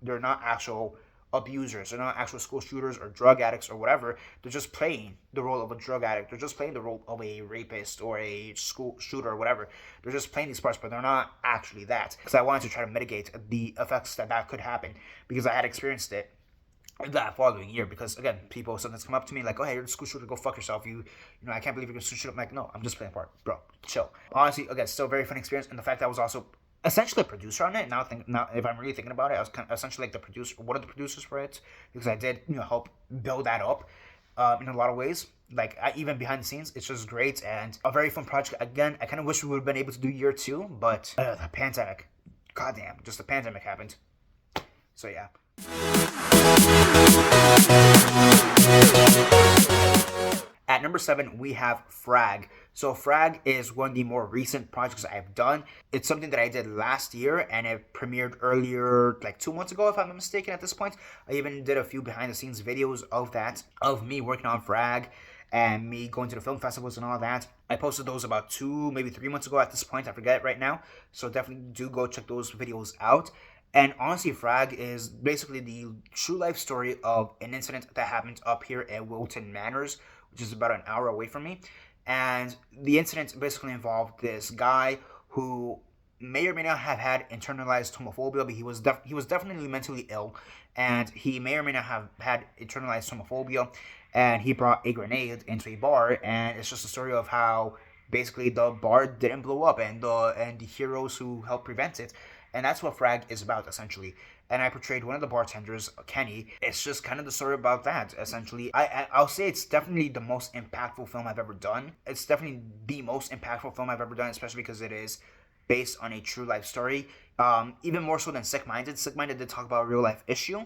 They're not actual abusers. They're not actual school shooters or drug addicts or whatever. They're just playing the role of a drug addict. They're just playing the role of a rapist or a school shooter or whatever. They're just playing these parts, but they're not actually that. Because I wanted to try to mitigate the effects that could happen, because I had experienced it that following year. Because again, people sometimes come up to me like, oh, hey, you're a school shooter, go fuck yourself, you know, I can't believe you're gonna shoot up. I'm like, no, I'm just playing a part, bro, chill. Honestly, again, still a very fun experience. And the fact that I was also essentially a producer on it, now if I'm really thinking about it, I was kind of essentially like the producer, one of the producers for it, because I did, you know, help build that up in a lot of ways. Like, even behind the scenes, it's just great and a very fun project. Again, I kind of wish we would have been able to do year 2, but the pandemic, goddamn, just the pandemic happened. So yeah. At number 7, we have Frag. So Frag is one of the more recent projects I've done. It's something that I did last year, and it premiered earlier, like 2 months ago, if I'm not mistaken at this point. I even did a few behind-the-scenes videos of that, of me working on Frag, and me going to the film festivals and all that. I posted those about 2, maybe 3 months ago at this point. I forget right now. So definitely do go check those videos out. And honestly, Frag is basically the true life story of an incident that happened up here at Wilton Manors, which is about an hour away from me. And the incident basically involved this guy who may or may not have had internalized homophobia, but he was definitely mentally ill, and he may or may not have had internalized homophobia. And he brought a grenade into a bar, and it's just a story of how basically the bar didn't blow up, and the heroes who helped prevent it. And that's what Frag is about, essentially. And I portrayed one of the bartenders, Kenny. It's just kind of the story about that, essentially. I'll say it's definitely the most impactful film I've ever done. It's definitely the most impactful film I've ever done, especially because it is based on a true life story. Even more so than Sick Minded. Sick Minded did talk about a real life issue,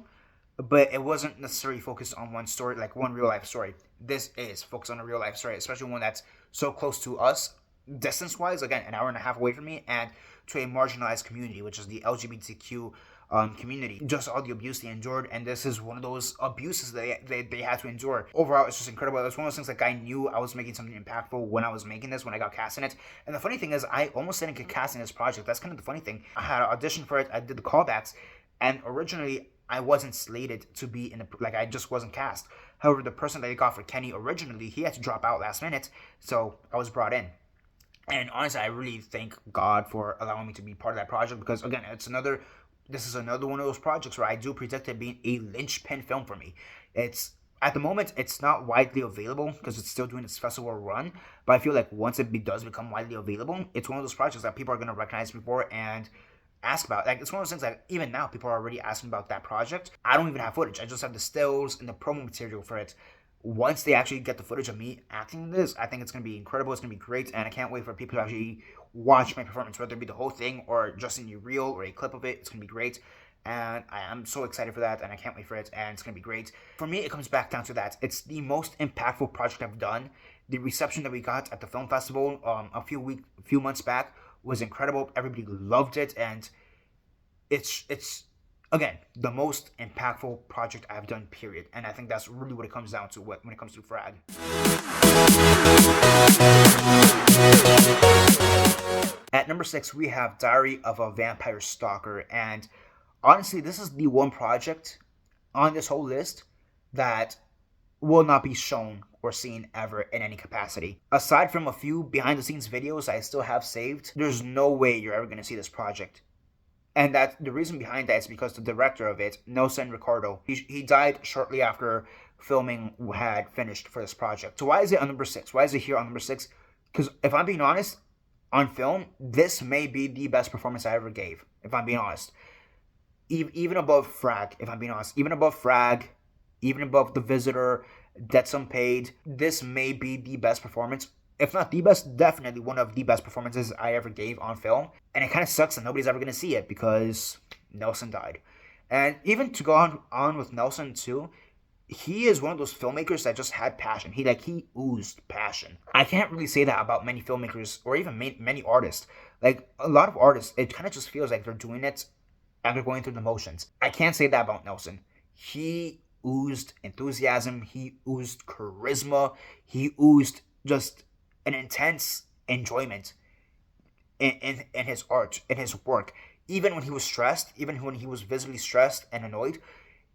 but it wasn't necessarily focused on one story, like one real life story. This is focused on a real life story, especially one that's so close to us, distance wise, again, an hour and a half away from me, and to a marginalized community, which is the LGBTQ community. Just all the abuse they endured, and this is one of those abuses they had to endure. Overall, it's just incredible. It's one of those things like I knew I was making something impactful when I was making this, when I got cast in it. And the funny thing is, I almost didn't get cast in this project. That's kind of the funny thing. I had an audition for it, I did the callbacks, and originally I wasn't slated to be in the, like, I just wasn't cast. However, the person that they got for Kenny originally, he had to drop out last minute, so I was brought in. And honestly, I really thank God for allowing me to be part of that project, because again, this is another one of those projects where I do predict it being a linchpin film for me. At the moment, it's not widely available because it's still doing its festival run, but I feel like once it does become widely available, it's one of those projects that people are going to recognize me for and ask about. Like, it's one of those things that even now people are already asking about that project. I don't even have footage. I just have the stills and the promo material for it. Once they actually get the footage of me acting in this, I think it's going to be incredible. It's going to be great, and I can't wait for people to actually watch my performance, whether it be the whole thing or just in a reel or a clip of it. It's going to be great, and I am so excited for that, and I can't wait for it, and it's going to be great. For me, it comes back down to that. It's the most impactful project I've done. The reception that we got at the film festival a few months back was incredible. Everybody loved it, and it's again, the most impactful project I've done, period. And I think that's really what it comes down to when it comes to Frag. At number 6, we have Diary of a Vampire Stalker. And honestly, this is the one project on this whole list that will not be shown or seen ever in any capacity. Aside from a few behind-the-scenes videos I still have saved, there's no way you're ever going to see this project. And that the reason behind that is because the director of it, Nelson Ricardo, he died shortly after filming had finished for this project. So why is it on number 6? Why is it here on number 6? Because if I'm being honest, on film, this may be the best performance I ever gave, if I'm being honest. Even above Frag, if I'm being honest. Even above Frag, even above The Visitor, Debts Unpaid, this may be the best performance, if not the best, definitely one of the best performances I ever gave on film. And it kind of sucks that nobody's ever going to see it because Nelson died. And even to go on with Nelson too, he is one of those filmmakers that just had passion. He oozed passion. I can't really say that about many filmmakers or even many artists. Like, a lot of artists, it kind of just feels like they're doing it after going through the motions. I can't say that about Nelson. He oozed enthusiasm, he oozed charisma, he oozed just an intense enjoyment in his art, in his work. Even when he was stressed, even when he was visibly stressed and annoyed,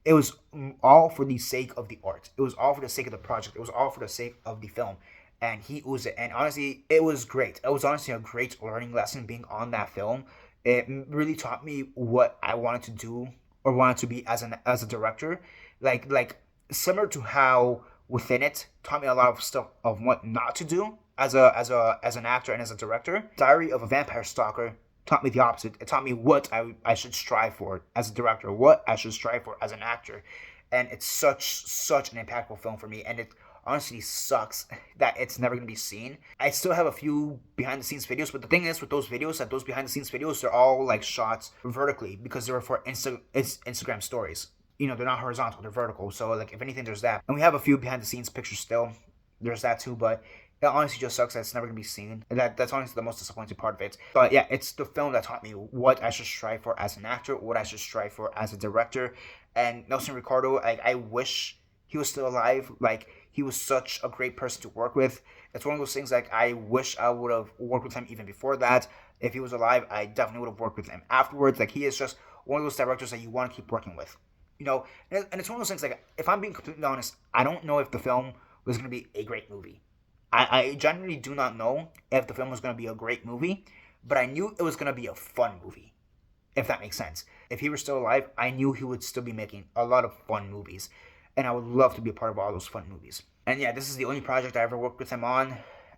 it was all for the sake of the art. It was all for the sake of the project. It was all for the sake of the film. And he oozed it. And honestly, it was great. It was honestly a great learning lesson being on that film. It really taught me what I wanted to do or wanted to be as a director. Like similar to how Within It taught me a lot of stuff of what not to do as an actor and as a director. Diary of a Vampire Stalker taught me the opposite. It taught me what I should strive for as a director, what I should strive for as an actor. And it's such an impactful film for me. And it honestly sucks that it's never going to be seen. I still have a few behind the scenes videos, but the thing is with those videos, that those behind the scenes videos, they're all like shots vertically because they were for Instagram stories. You know, they're not horizontal, they're vertical. So like if anything, there's that. And we have a few behind the scenes pictures still. There's that too, but it honestly just sucks that it's never gonna be seen. And that's honestly the most disappointing part of it. But yeah, it's the film that taught me what I should strive for as an actor, what I should strive for as a director. And Nelson Ricardo, I wish he was still alive. Like, he was such a great person to work with. It's one of those things, like, I wish I would have worked with him even before that. If he was alive, I definitely would have worked with him afterwards. Like, he is just one of those directors that you want to keep working with. You know, and it's one of those things, like, if I'm being completely honest, I don't know if the film was going to be a great movie. I genuinely do not know if the film was going to be a great movie, but I knew it was going to be a fun movie, if that makes sense. If he were still alive, I knew he would still be making a lot of fun movies, and I would love to be a part of all those fun movies. And yeah, this is the only project I ever worked with him on.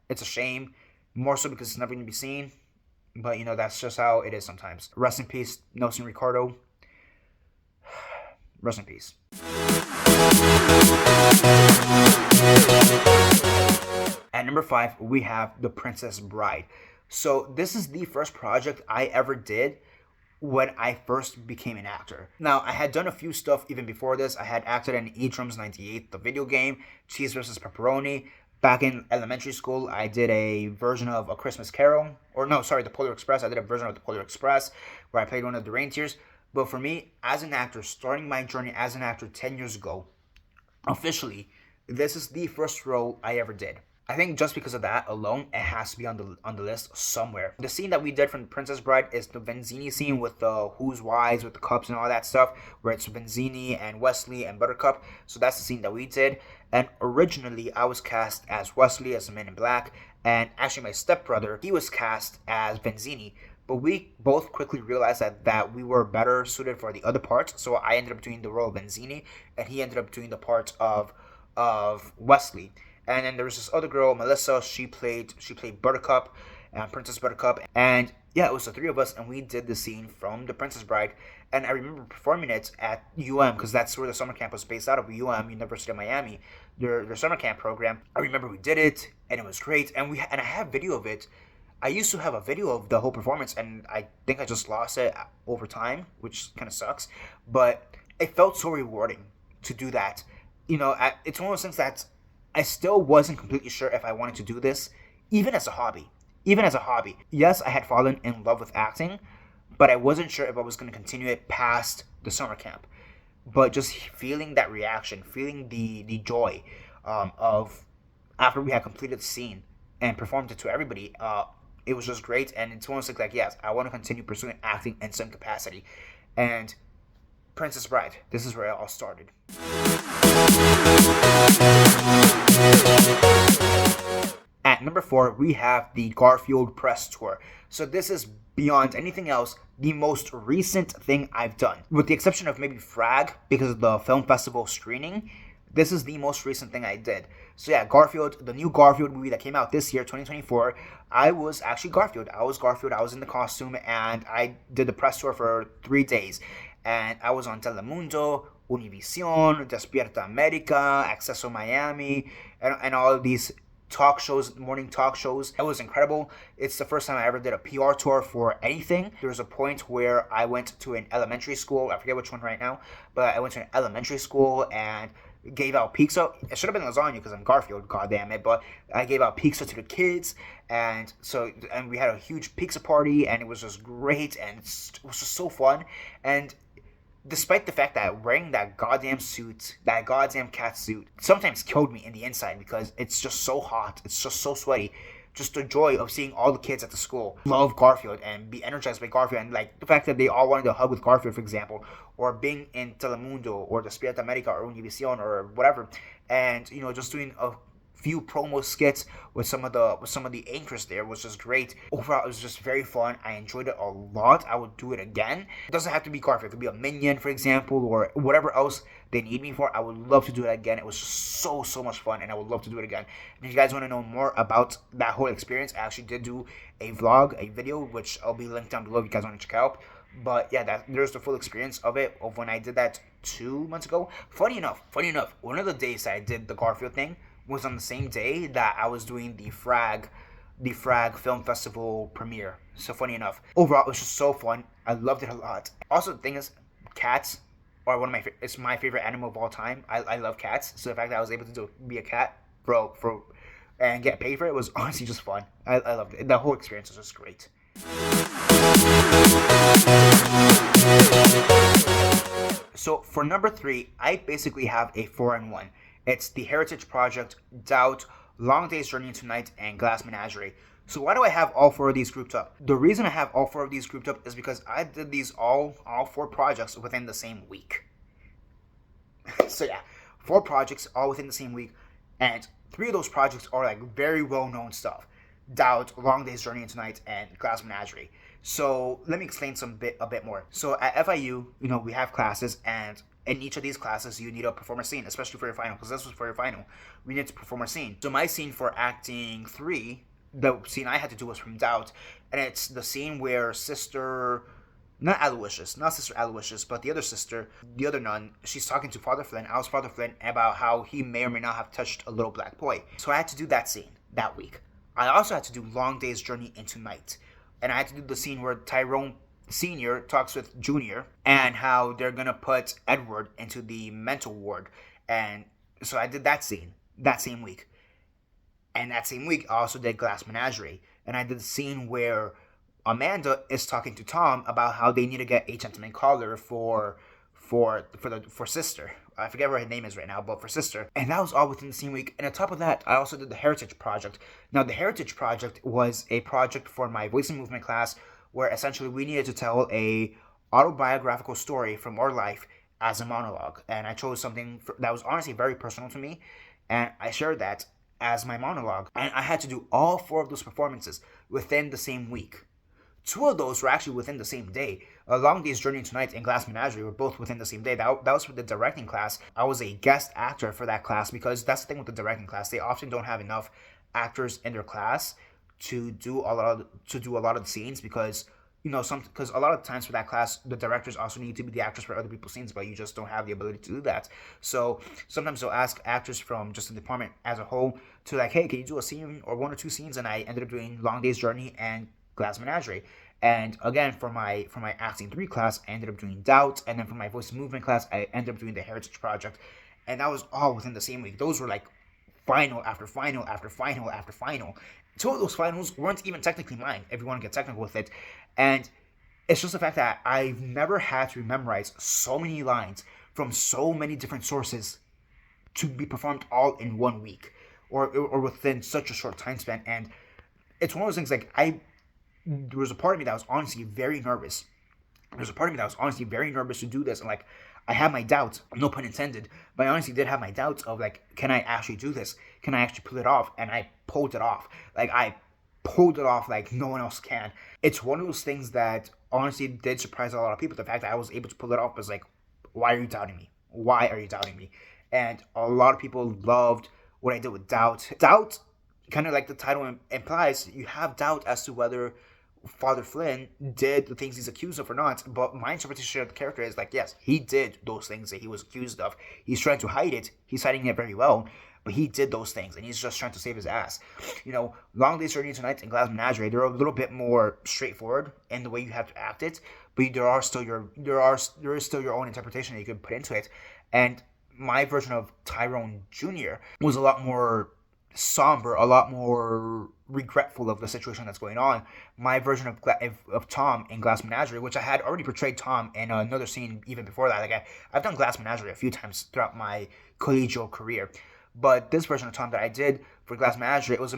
It's a shame, more so because it's never going to be seen, but you know, that's just how it is sometimes. Rest in peace, Nelson Ricardo. Rest in peace. At number 5, we have The Princess Bride. So this is the first project I ever did when I first became an actor. Now, I had done a few stuff even before this. I had acted in E-Drums 98, the video game, Cheese vs. Pepperoni. Back in elementary school, I did a version of A Christmas Carol. Or no, sorry, The Polar Express. I did a version of The Polar Express where I played one of the reindeers. But for me, as an actor, starting my journey as an actor 10 years ago, officially, this is the first role I ever did. I think just because of that alone, it has to be on the list somewhere. The scene that we did from Princess Bride is the Benzini scene with the Who's Wise, with the cups and all that stuff, where it's Benzini and Wesley and Buttercup. So that's the scene that we did. And originally, I was cast as Wesley, as the Man in Black, and actually my stepbrother, he was cast as Benzini. But we both quickly realized that we were better suited for the other part. So I ended up doing the role of Benzini, and he ended up doing the part of Wesley. And then there was this other girl, Melissa. She played Buttercup, Princess Buttercup. And yeah, it was the three of us, and we did the scene from The Princess Bride. And I remember performing it at UM, because that's where the summer camp was based out of, UM, University of Miami, their summer camp program. I remember we did it, and it was great. And I have video of it. I used to have a video of the whole performance, and I think I just lost it over time, which kind of sucks. But it felt so rewarding to do that. You know, it's one of those things that I still wasn't completely sure if I wanted to do this, even as a hobby. Yes, I had fallen in love with acting, but I wasn't sure if I was going to continue it past the summer camp. But just feeling that reaction, feeling the joy of after we had completed the scene and performed it to everybody, it was just great. And it's one of those things like, yes, I want to continue pursuing acting in some capacity. And Princess Bride, this is where it all started. At number 4, we have the Garfield press tour. So this is, beyond anything else, the most recent thing I've done. With the exception of maybe Frag, because of the film festival screening, this is the most recent thing I did. So yeah, Garfield, the new Garfield movie that came out this year, 2024, I was actually Garfield. I was in the costume, and I did the press tour for 3 days. And I was on Telemundo, Univision, Despierta America, Acceso Miami, and all of these talk shows, morning talk shows. It was incredible. It's the first time I ever did a PR tour for anything. There was a point where I went to an elementary school. I forget which one right now, but I went to an elementary school, and gave out pizza. It should have been lasagna because I'm Garfield, god damn it. But I gave out pizza to the kids, and we had a huge pizza party, and it was just great, and it was just so fun. And despite the fact that wearing that goddamn suit, that goddamn cat suit, sometimes killed me in the inside because it's just so hot, it's just so sweaty. Just the joy of seeing all the kids at the school love Garfield and be energized by Garfield, and like the fact that they all wanted to hug with Garfield, for example, or being in Telemundo or Despierta America or Univision or whatever, and just doing a few promo skits with some of the anchors there was just great. Overall, it was just very fun. I enjoyed it a lot. I would do it again. It doesn't have to be Garfield. It could be a minion, for example, or whatever else they need me for. I would love to do it again. It was just so much fun, and I would love to do it again. And if you guys want to know more about that whole experience, I actually did do a vlog, a video, which I'll be linked down below if you guys want to check out. But yeah, there's the full experience of it, of when I did that 2 months ago. Funny enough, one of the days that I did the Garfield thing was on the same day that I was doing the Frag Film Festival premiere. So funny enough. Overall, it was just so fun. I loved it a lot. Also, the thing is, cats are it's my favorite animal of all time. I love cats. So the fact that I was able to be a cat and get paid for it was honestly just fun. I loved it. The whole experience was just great. So for number 3, I basically have a 4-in-1. It's the Heritage Project, Doubt, Long Day's Journey into Night, and Glass Menagerie. So why do I have all 4 of these grouped up? The reason I have all 4 of these grouped up is because I did these all 4 projects within the same week. So yeah, 4 projects all within the same week, and 3 of those projects are like very well-known stuff. Doubt, Long Day's Journey into Night, and Glass Menagerie. So let me explain a bit more. So at FIU, we have classes, and in each of these classes, you need to perform a scene, especially for your final, because this was for your final. We need to perform a scene. So my scene for acting 3, the scene I had to do was from Doubt, and it's the scene where Sister Aloysius, but the other sister, the other nun, she's talking to Father Flynn, Al's Father Flynn, about how he may or may not have touched a little black boy. So I had to do that scene that week. I also had to do Long Day's Journey into Night, and I had to do the scene where Tyrone Senior talks with Junior and how they're gonna put Edward into the mental ward. And so I did that scene that same week. And that same week I also did Glass Menagerie, and I did the scene where Amanda is talking to Tom about how they need to get a gentleman caller for Sister. I forget what her name is right now, but for Sister. And that was all within the same week. And on top of that, I also did the Heritage Project. Now, the Heritage Project was a project for my voice and movement class where essentially we needed to tell a autobiographical story from our life as a monologue. And I chose something that was honestly very personal to me, and I shared that as my monologue. And I had to do all 4 of those performances within the same week. 2 of those were actually within the same day. A Long Day's Journey into Night and Glass Menagerie were both within the same day. That was for the directing class. I was a guest actor for that class, because that's the thing with the directing class. They often don't have enough actors in their class to do a lot of the scenes, because because a lot of times for that class, the directors also need to be the actors for other people's scenes, but you just don't have the ability to do that. So sometimes they'll ask actors from just the department as a whole to like, hey, can you do a scene or 1 or 2 scenes? And I ended up doing Long Day's Journey and Glass Menagerie. And again, for my acting 3 class, I ended up doing Doubt, and then for my voice and movement class, I ended up doing the Heritage Project, and that was all within the same week. Those were like final after final after final after final. 2 of those finals weren't even technically mine, if you want to get technical with it. And it's just the fact that I've never had to memorize so many lines from so many different sources to be performed all in 1 week or within such a short time span. And it's one of those things, like, there was a part of me that was honestly very nervous. To do this, and like, I had my doubts, no pun intended, but I honestly did have my doubts of like, can I actually do this? Can I actually pull it off? And I pulled it off. Like, I pulled it off like no one else can. It's one of those things that honestly did surprise a lot of people. The fact that I was able to pull it off was like, why are you doubting me? Why are you doubting me? And a lot of people loved what I did with Doubt. Doubt, kind of like the title implies, you have doubt as to whether Father Flynn did the things he's accused of or not, but my interpretation of the character is like, yes, he did those things that he was accused of. He's trying to hide it. He's hiding it very well, but he did those things, and he's just trying to save his ass. Long Day's Journey into Night and Glass Menagerie, they're a little bit more straightforward in the way you have to act it, but there is still your own interpretation that you can put into it. And my version of Tyrone Jr. was a lot more somber, a lot more regretful of the situation that's going on. My version of Tom in Glass Menagerie, which I had already portrayed Tom in another scene even before that. Like I've done Glass Menagerie a few times throughout my collegial career, but this version of Tom that I did for Glass Menagerie, it was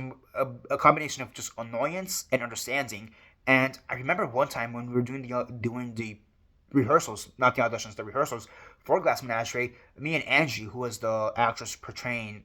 a combination of just annoyance and understanding. And I remember one time when we were doing the rehearsals, not the auditions, the rehearsals for Glass Menagerie, me and Angie, who was the actress portraying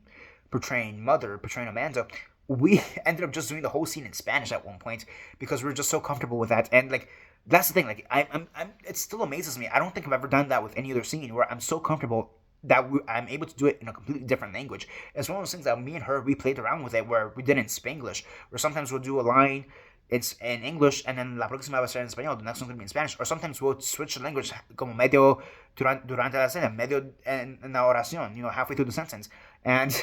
Amanda, we ended up just doing the whole scene in Spanish at one point because we were just so comfortable with that. And like that's the thing, like I'm it still amazes me. I don't think I've ever done that with any other scene where I'm so comfortable that I'm able to do it in a completely different language. It's one of those things that me and her, we played around with it where we did it in Spanglish, where sometimes we'll do a line, it's in English, and then la próxima va a ser en español, the next one's going to be in Spanish. Or sometimes we'll switch the language como medio durante la escena, medio en la oración, halfway through the sentence. And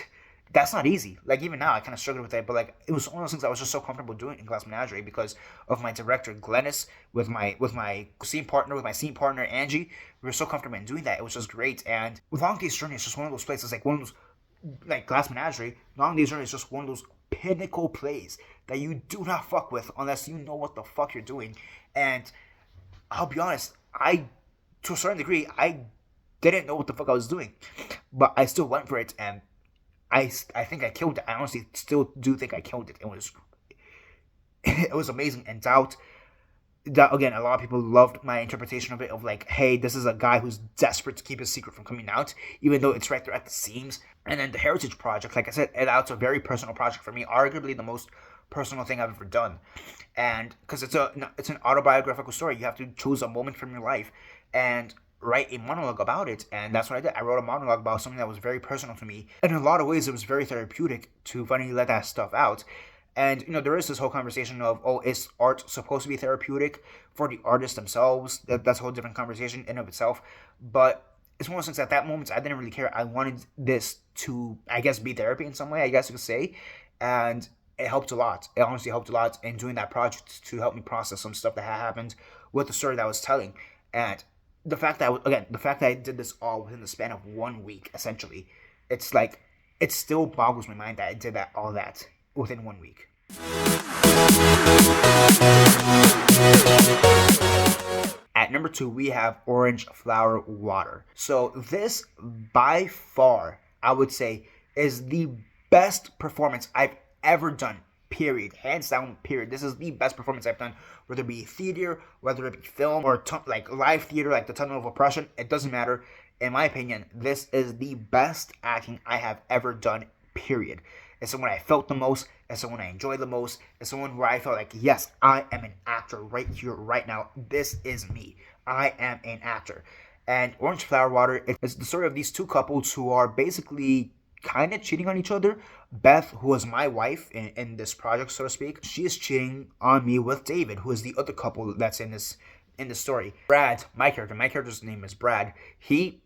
that's not easy. Like even now, I kind of struggled with it, but like it was one of those things I was just so comfortable doing in Glass Menagerie because of my director Glennis, with my scene partner Angie. We were so comfortable in doing that. It was just great. And with Long Day's Journey, it's just one of those places, like one of those, like Glass Menagerie. Long Day's Journey is just one of those pinnacle plays that you do not fuck with unless you know what the fuck you're doing. And I'll be honest, to a certain degree, I didn't know what the fuck I was doing, but I still went for it, and I think I killed it. I honestly still do think I killed it. It was amazing. And Doubt, again, a lot of people loved my interpretation of it, of like, hey, this is a guy who's desperate to keep his secret from coming out, even though it's right there at the seams. And then the Heritage Project, like I said, that's a very personal project for me, arguably the most personal thing I've ever done. And because it's an autobiographical story, you have to choose a moment from your life and write a monologue about it. And that's what I did. I wrote a monologue about something that was very personal to me, and in a lot of ways it was very therapeutic to finally let that stuff out. And there is this whole conversation of, oh, is art supposed to be therapeutic for the artists themselves? That's a whole different conversation in of itself. But it's one of those things, at that moment I didn't really care. I wanted this to, I guess, be therapy in some way, I guess you could say. And it helped a lot. It honestly helped a lot in doing that project to help me process some stuff that had happened with the story that I was telling. And the fact that I did this all within the span of 1 week, essentially, it's like, it still boggles my mind that I did all that within 1 week. At number 2, we have Orange Flower Water. So this, by far, I would say, is the best performance I've ever done. Period. Hands down, period. This is the best performance I've done, whether it be theater, whether it be film, or like live theater, like the Tunnel of Oppression. It doesn't matter. In my opinion, this is the best acting I have ever done, period. It's the one I felt the most. It's the one I enjoyed the most. It's the one where I felt like, yes, I am an actor right here, right now. This is me. I am an actor. And Orange Flower Water is the story of these two couples who are basically kind of cheating on each other. Beth, who was my wife in this project, so to speak, she is cheating on me with David, who is the other couple that's in this story. Brad, my character's name is Brad. He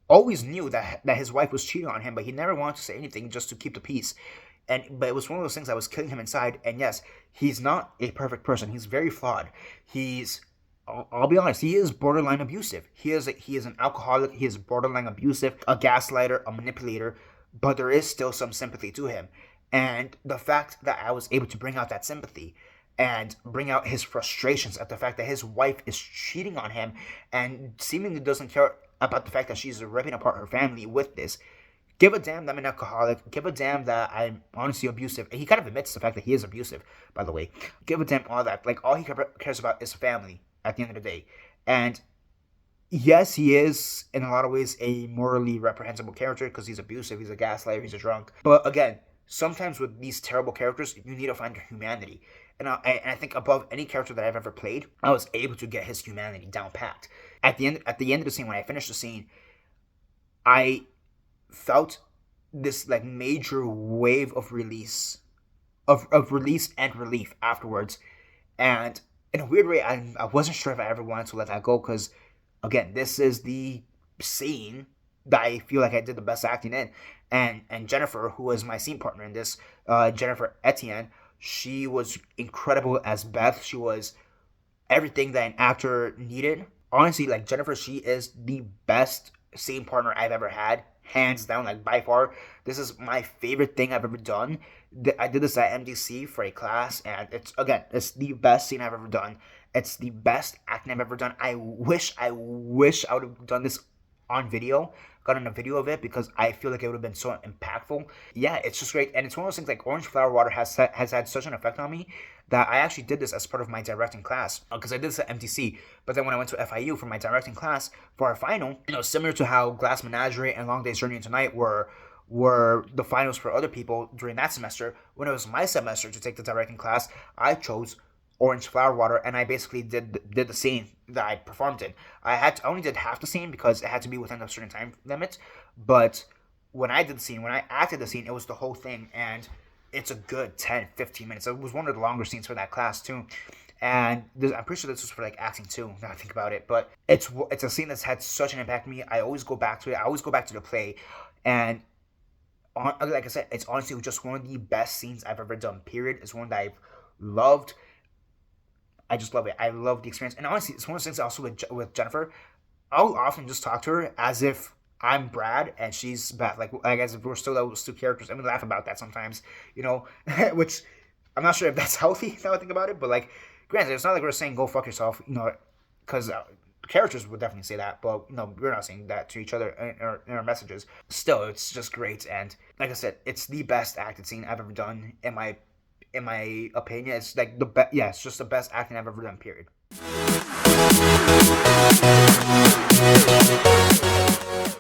always knew that his wife was cheating on him, but he never wanted to say anything just to keep the peace. But it was one of those things that was killing him inside. And yes, he's not a perfect person. He's very flawed. I'll be honest, he is borderline abusive. He is an alcoholic. He is borderline abusive, a gaslighter, a manipulator. But there is still some sympathy to him. And the fact that I was able to bring out that sympathy and bring out his frustrations at the fact that his wife is cheating on him and seemingly doesn't care about the fact that she's ripping apart her family with this. Give a damn that I'm an alcoholic. Give a damn that I'm honestly abusive. And he kind of admits the fact that he is abusive, by the way. Give a damn all that. Like, all he cares about is family at the end of the day. And yes, he is, in a lot of ways, a morally reprehensible character because he's abusive, he's a gaslighter, he's a drunk. But again, sometimes with these terrible characters, you need to find your humanity. And I think above any character that I've ever played, I was able to get his humanity down packed. At the end of the scene, when I finished the scene, I felt this like major wave of release, of release and relief afterwards. And in a weird way, I wasn't sure if I ever wanted to let that go because, again, this is the scene that I feel like I did the best acting in. And Jennifer, who was my scene partner in this, Jennifer Etienne, she was incredible as Beth. She was everything that an actor needed. Honestly, like Jennifer, she is the best scene partner I've ever had, hands down, like by far, this is my favorite thing I've ever done. I did this at MDC for a class, and it's the best scene I've ever done. It's the best acting I've ever done. I wish I would have done this on video, gotten a video of it, because I feel like it would have been so impactful. Yeah, it's just great, and it's one of those things, like orange flower water has had such an effect on me that I actually did this as part of my directing class, because I did this at MTC. But then when I went to FIU for my directing class for our final, similar to how Glass Menagerie and Long Day's Journey into Night were the finals for other people during that semester. When it was my semester to take the directing class, I chose Orange Flower Water, and I basically did the scene that I performed in. I only did half the scene because it had to be within a certain time limit. But when I did the scene, when I acted the scene, it was the whole thing, and it's a good 10-15 minutes. It was one of the longer scenes for that class too. And I'm pretty sure this was for like acting too, now I think about it. But it's a scene that's had such an impact on me. I always go back to it. I always go back to the play, and like I said, it's honestly just one of the best scenes I've ever done. Period. It's one that I've loved. I just love it. I love the experience, and honestly, it's one of those things. Also with Jennifer, I'll often just talk to her as if I'm Brad and she's Beth. Like I guess if we're still those two characters, and we laugh about that sometimes, which I'm not sure if that's healthy now I think about it. But like, granted, it's not like we're saying go fuck yourself, because characters would definitely say that, but we're not saying that to each other in our messages. Still, it's just great, and like I said, it's the best acted scene I've ever done in my opinion. It's like the best. Yeah, it's just the best acting I've ever done. Period.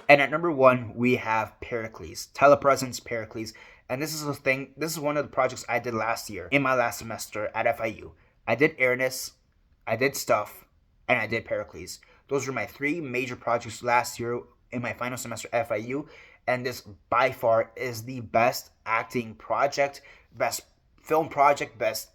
And at number 1, we have Pericles, Telepresence Pericles, and this is a thing. This is one of the projects I did last year in my last semester at FIU. I did Airness, I did Stuff, and I did Pericles. Those were my 3 major projects last year in my final semester at FIU, and this by far is the best acting project, best film project, best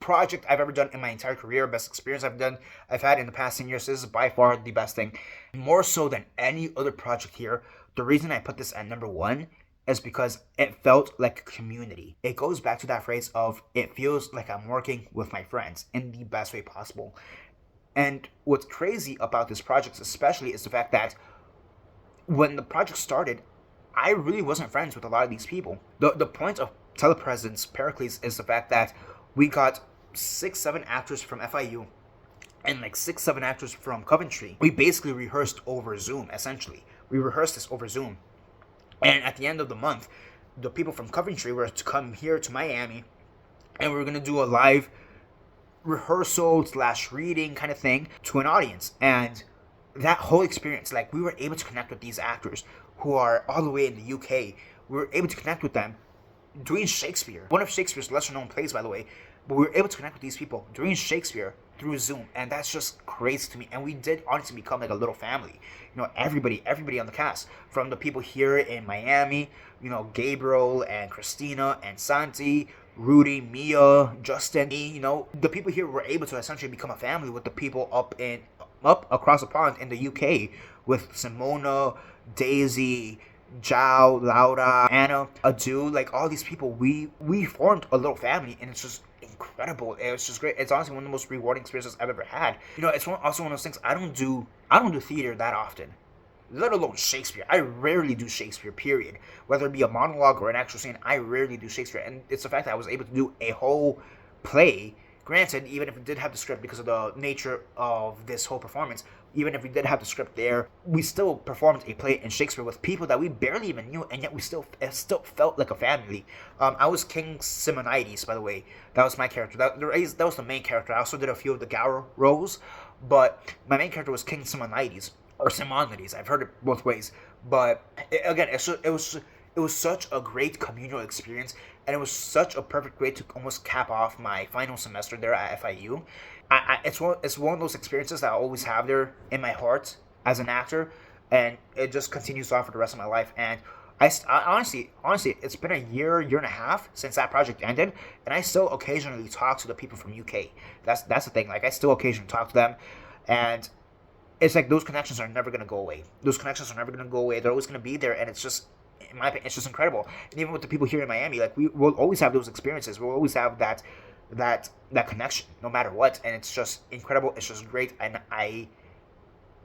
project I've ever done in my entire career, best experience I've had in the past 10 years. This is by far the best thing. More so than any other project here, the reason I put this at number 1 is because it felt like a community. It goes back to that phrase of, it feels like I'm working with my friends in the best way possible. And what's crazy about this project especially is the fact that when the project started, I really wasn't friends with a lot of these people. The point of Telepresence Pericles is the fact that we got 6-7 actors from FIU and like 6-7 actors from Coventry. We basically rehearsed over Zoom, essentially. We rehearsed this over Zoom. And at the end of the month, the people from Coventry were to come here to Miami, and we were going to do a live rehearsal / reading kind of thing to an audience. And that whole experience, like, we were able to connect with these actors who are all the way in the UK. We were able to connect with them doing Shakespeare, one of Shakespeare's lesser known plays, by the way. But we were able to connect with these people doing Shakespeare through Zoom, and that's just crazy to me. And we did honestly become like a little family. Everybody on the cast, from the people here in Miami, Gabriel and Christina and Santi, Rudy, Mia, Justin, the people here were able to essentially become a family with the people up across the pond in the UK, with Simona, Daisy, Zhao, Laura, Anna, Adu, like all these people. We formed a little family, and it's just incredible. It's just great. It's honestly one of the most rewarding experiences I've ever had. It's also one of those things. I don't do theater that often, let alone Shakespeare. I rarely do Shakespeare, period. Whether it be a monologue or an actual scene, I rarely do Shakespeare. And it's the fact that I was able to do a whole play. Granted, even if it did have the script, because of the nature of this whole performance, even if we did have the script there, we still performed a play in Shakespeare with people that we barely even knew, and yet it still felt like a family. I was King Simonides, by the way. That was my character. That was the main character. I also did a few of the Gower roles, but my main character was King Simonides, or Simonides. I've heard it both ways. But it was such a great communal experience, and it was such a perfect way to almost cap off my final semester there at FIU. It's one of those experiences that I always have there in my heart as an actor, and it just continues on for the rest of my life. And I honestly, it's been a year and a half since that project ended, and I still occasionally talk to the people from UK. That's the thing. Like, I still occasionally talk to them, and it's like those connections are never gonna go away. They're always gonna be there, and it's just, in my opinion, it's just incredible. And even with the people here in Miami, like, we will always have those experiences. We'll always have that connection, no matter what. And it's just incredible. It's just great. And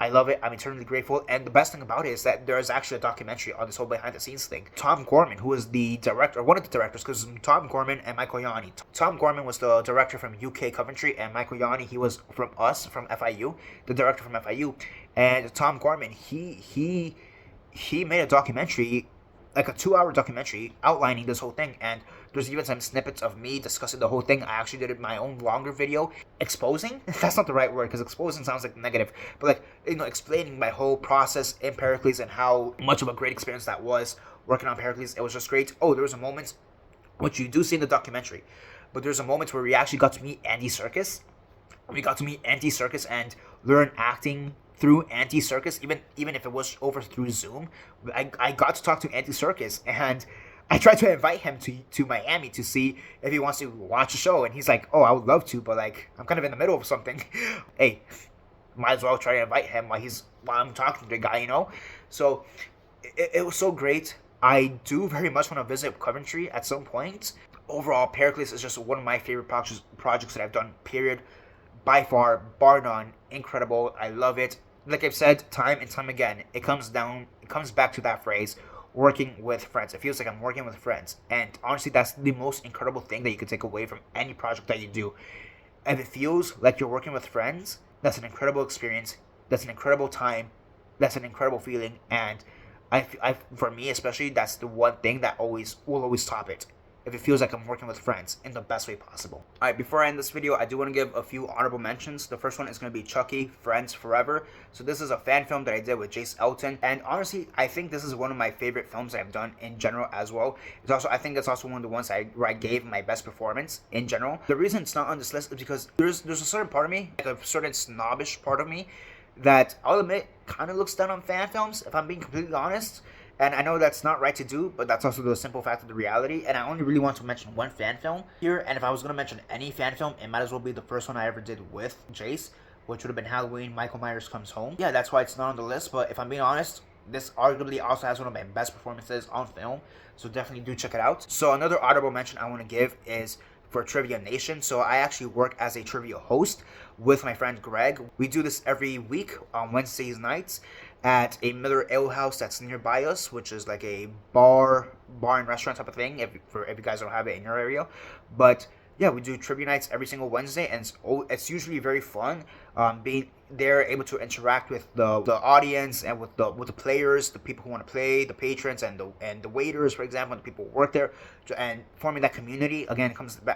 I love it. I'm eternally grateful. And the best thing about it is that there is actually a documentary on this whole behind the scenes thing. Tom Gorman, who is the director, one of the directors, because Tom Gorman and Michael Yanni. Tom Gorman was the director from UK Coventry, and Michael Yanni, he was from FIU, the director from FIU. And Tom Gorman, he made a documentary, like a 2-hour documentary outlining this whole thing, and there's even some snippets of me discussing the whole thing. I actually did my own longer video exposing. That's not the right word, because exposing sounds like negative, but like, you know, explaining my whole process in Pericles and how much of a great experience that was working on Pericles. It was just great. Oh, there was a moment, which you do see in the documentary, but there's a moment where we actually got to meet Andy Serkis. We got to meet Andy Serkis and learn acting through Andy Serkis, even if it was over through Zoom. I got to talk to Andy Serkis, and I tried to invite him to Miami to see if he wants to watch a show, and he's like, oh, I would love to, but like, I'm kind of in the middle of something. Hey, might as well try to invite him while I'm talking to the guy, you know? So, it was so great. I do very much want to visit Coventry at some point. Overall, Pericles is just one of my favorite projects that I've done, period. By far, bar none, incredible. I love it. Like I've said time and time again, it comes back to that phrase, working with friends. It feels like I'm working with friends. And honestly, that's the most incredible thing that you can take away from any project that you do. If it feels like you're working with friends, that's an incredible experience. That's an incredible time. That's an incredible feeling. And for me especially, that's the one thing that will always top it. If it feels like I'm working with friends in the best way possible. Alright, before I end this video, I do want to give a few honorable mentions. The first one is going to be Chucky, Friends Forever. So this is a fan film that I did with Jace Elton. And honestly, I think this is one of my favorite films that I've done in general as well. I think it's also one of the ones where I gave my best performance in general. The reason it's not on this list is because there's a certain part of me, like a certain snobbish part of me, that I'll admit kind of looks down on fan films, if I'm being completely honest. And I know that's not right to do, but that's also the simple fact of the reality. And I only really want to mention one fan film here. And if I was going to mention any fan film, it might as well be the first one I ever did with Jace, which would have been Halloween, Michael Myers Comes Home. Yeah, that's why it's not on the list. But if I'm being honest, this arguably also has one of my best performances on film. So definitely do check it out. So another honorable mention I want to give is for Trivia Nation. So I actually work as a trivia host with my friend Greg. We do this every week on Wednesdays nights at a Miller Ale House that's nearby us, which is like a bar and restaurant type of thing, if you guys don't have it in your area. But yeah, we do trivia nights every single Wednesday, and it's usually very fun. Being there, able to interact with the audience and with the players, the people who want to play, the patrons and the waiters, for example, and the people who work there, and forming that community. Again,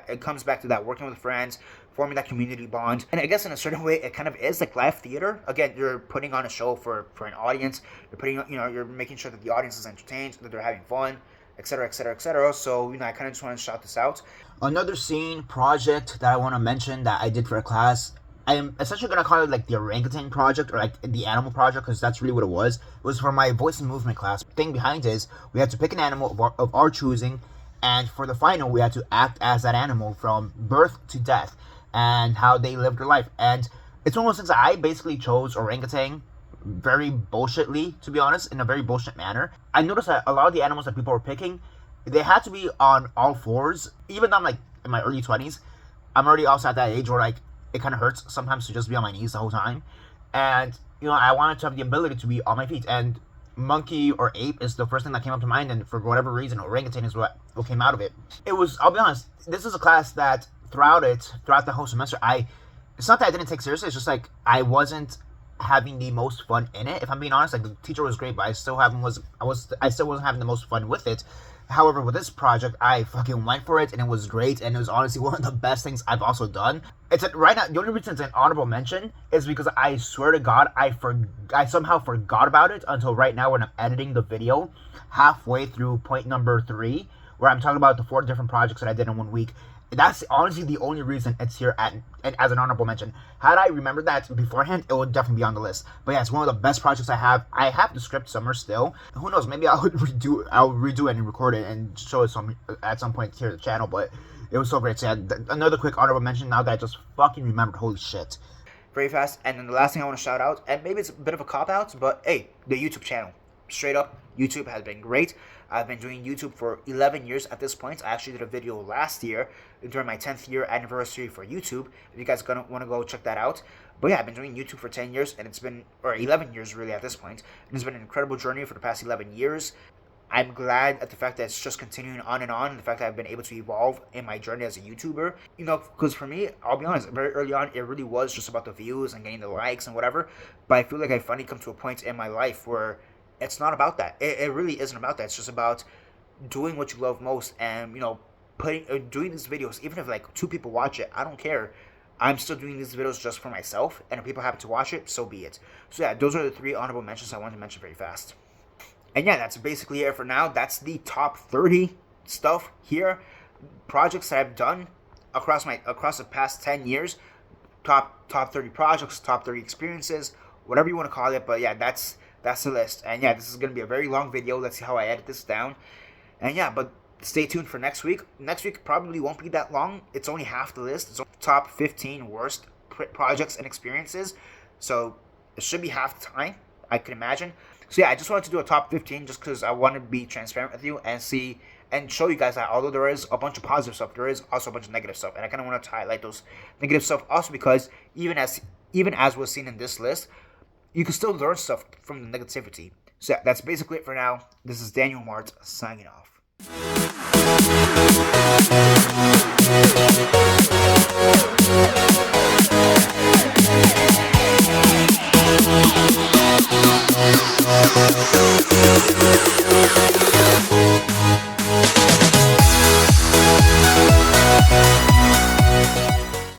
it comes back to that working with friends, forming that community bond. And I guess in a certain way, it kind of is like live theater. Again, you're putting on a show for an audience. You're making sure that the audience is entertained, that they're having fun, etc., etc., etc. So, I kind of just want to shout this out. Another scene project that I want to mention that I did for a class, I am essentially going to call it like the orangutan project, or like the animal project, because that's really what it was. It was for my voice and movement class. The thing behind it is we had to pick an animal of our choosing, and for the final, we had to act as that animal from birth to death and how they lived their life. And it's one of those things that I basically chose orangutan very bullshitly, to be honest, in a very bullshit manner. I noticed that a lot of the animals that people were picking, they had to be on all fours. Even though I'm like in my early 20s, I'm already also at that age where like it kind of hurts sometimes to just be on my knees the whole time. And I wanted to have the ability to be on my feet. And monkey or ape is the first thing that came up to mind, and for whatever reason, orangutan is what came out of it. I'll be honest, this is a class that throughout the whole semester, it's not that I didn't take seriously, it's just like I wasn't having the most fun in it. If I'm being honest, like the teacher was great, but I still wasn't having the most fun with it. However, with this project, I fucking went for it, and it was great, and it was honestly one of the best things I've also done. Right now, the only reason it's an honorable mention is because I swear to God, I somehow forgot about it until right now when I'm editing the video, halfway through point number 3, where I'm talking about the 4 different projects that I did in 1 week. That's honestly the only reason it's here as an honorable mention. Had I remembered that beforehand, it would definitely be on the list. But yeah, it's one of the best projects I have. I have the script somewhere still. Who knows? Maybe I'll redo it and record it and show it at some point here on the channel. But it was so great. So yeah, another quick honorable mention now that I just fucking remembered. Holy shit. Very fast. And then the last thing I want to shout out, and maybe it's a bit of a cop-out, but hey, the YouTube channel. Straight up, YouTube has been great. I've been doing YouTube for 11 years at this point. I actually did a video last year during my 10th year anniversary for YouTube. If you guys want to go check that out. But yeah, I've been doing YouTube for 10 years, and it's been, or 11 years really at this point. And it's been an incredible journey for the past 11 years. I'm glad at the fact that it's just continuing on and the fact that I've been able to evolve in my journey as a YouTuber. You know, because for me, I'll be honest, very early on, it really was just about the views and getting the likes and whatever. But I feel like I finally come to a point in my life where it's not about that. It really isn't about that. It's just about doing what you love most and, you know, doing these videos. Even if like 2 people watch it, I don't care. I'm still doing these videos just for myself, and if people happen to watch it, so be it. So yeah, those are the 3 honorable mentions I wanted to mention very fast. And yeah, that's basically it for now. That's the top 30 stuff here, projects that I've done across the past 10 years. Top 30 projects, top 30 experiences, whatever you want to call it. But yeah, that's the list. And yeah, this is gonna be a very long video. Let's see how I edit this down. And yeah, but stay tuned for next week. Next week probably won't be that long. It's only half the list. It's only top 15 worst projects and experiences. So it should be half the time, I can imagine. So yeah, I just wanted to do a top 15 just because I want to be transparent with you and see and show you guys that although there is a bunch of positive stuff, there is also a bunch of negative stuff. And I kind of want to highlight those negative stuff also because even as was seen in this list, you can still learn stuff from the negativity. So yeah, that's basically it for now. This is Daniel Mart signing off.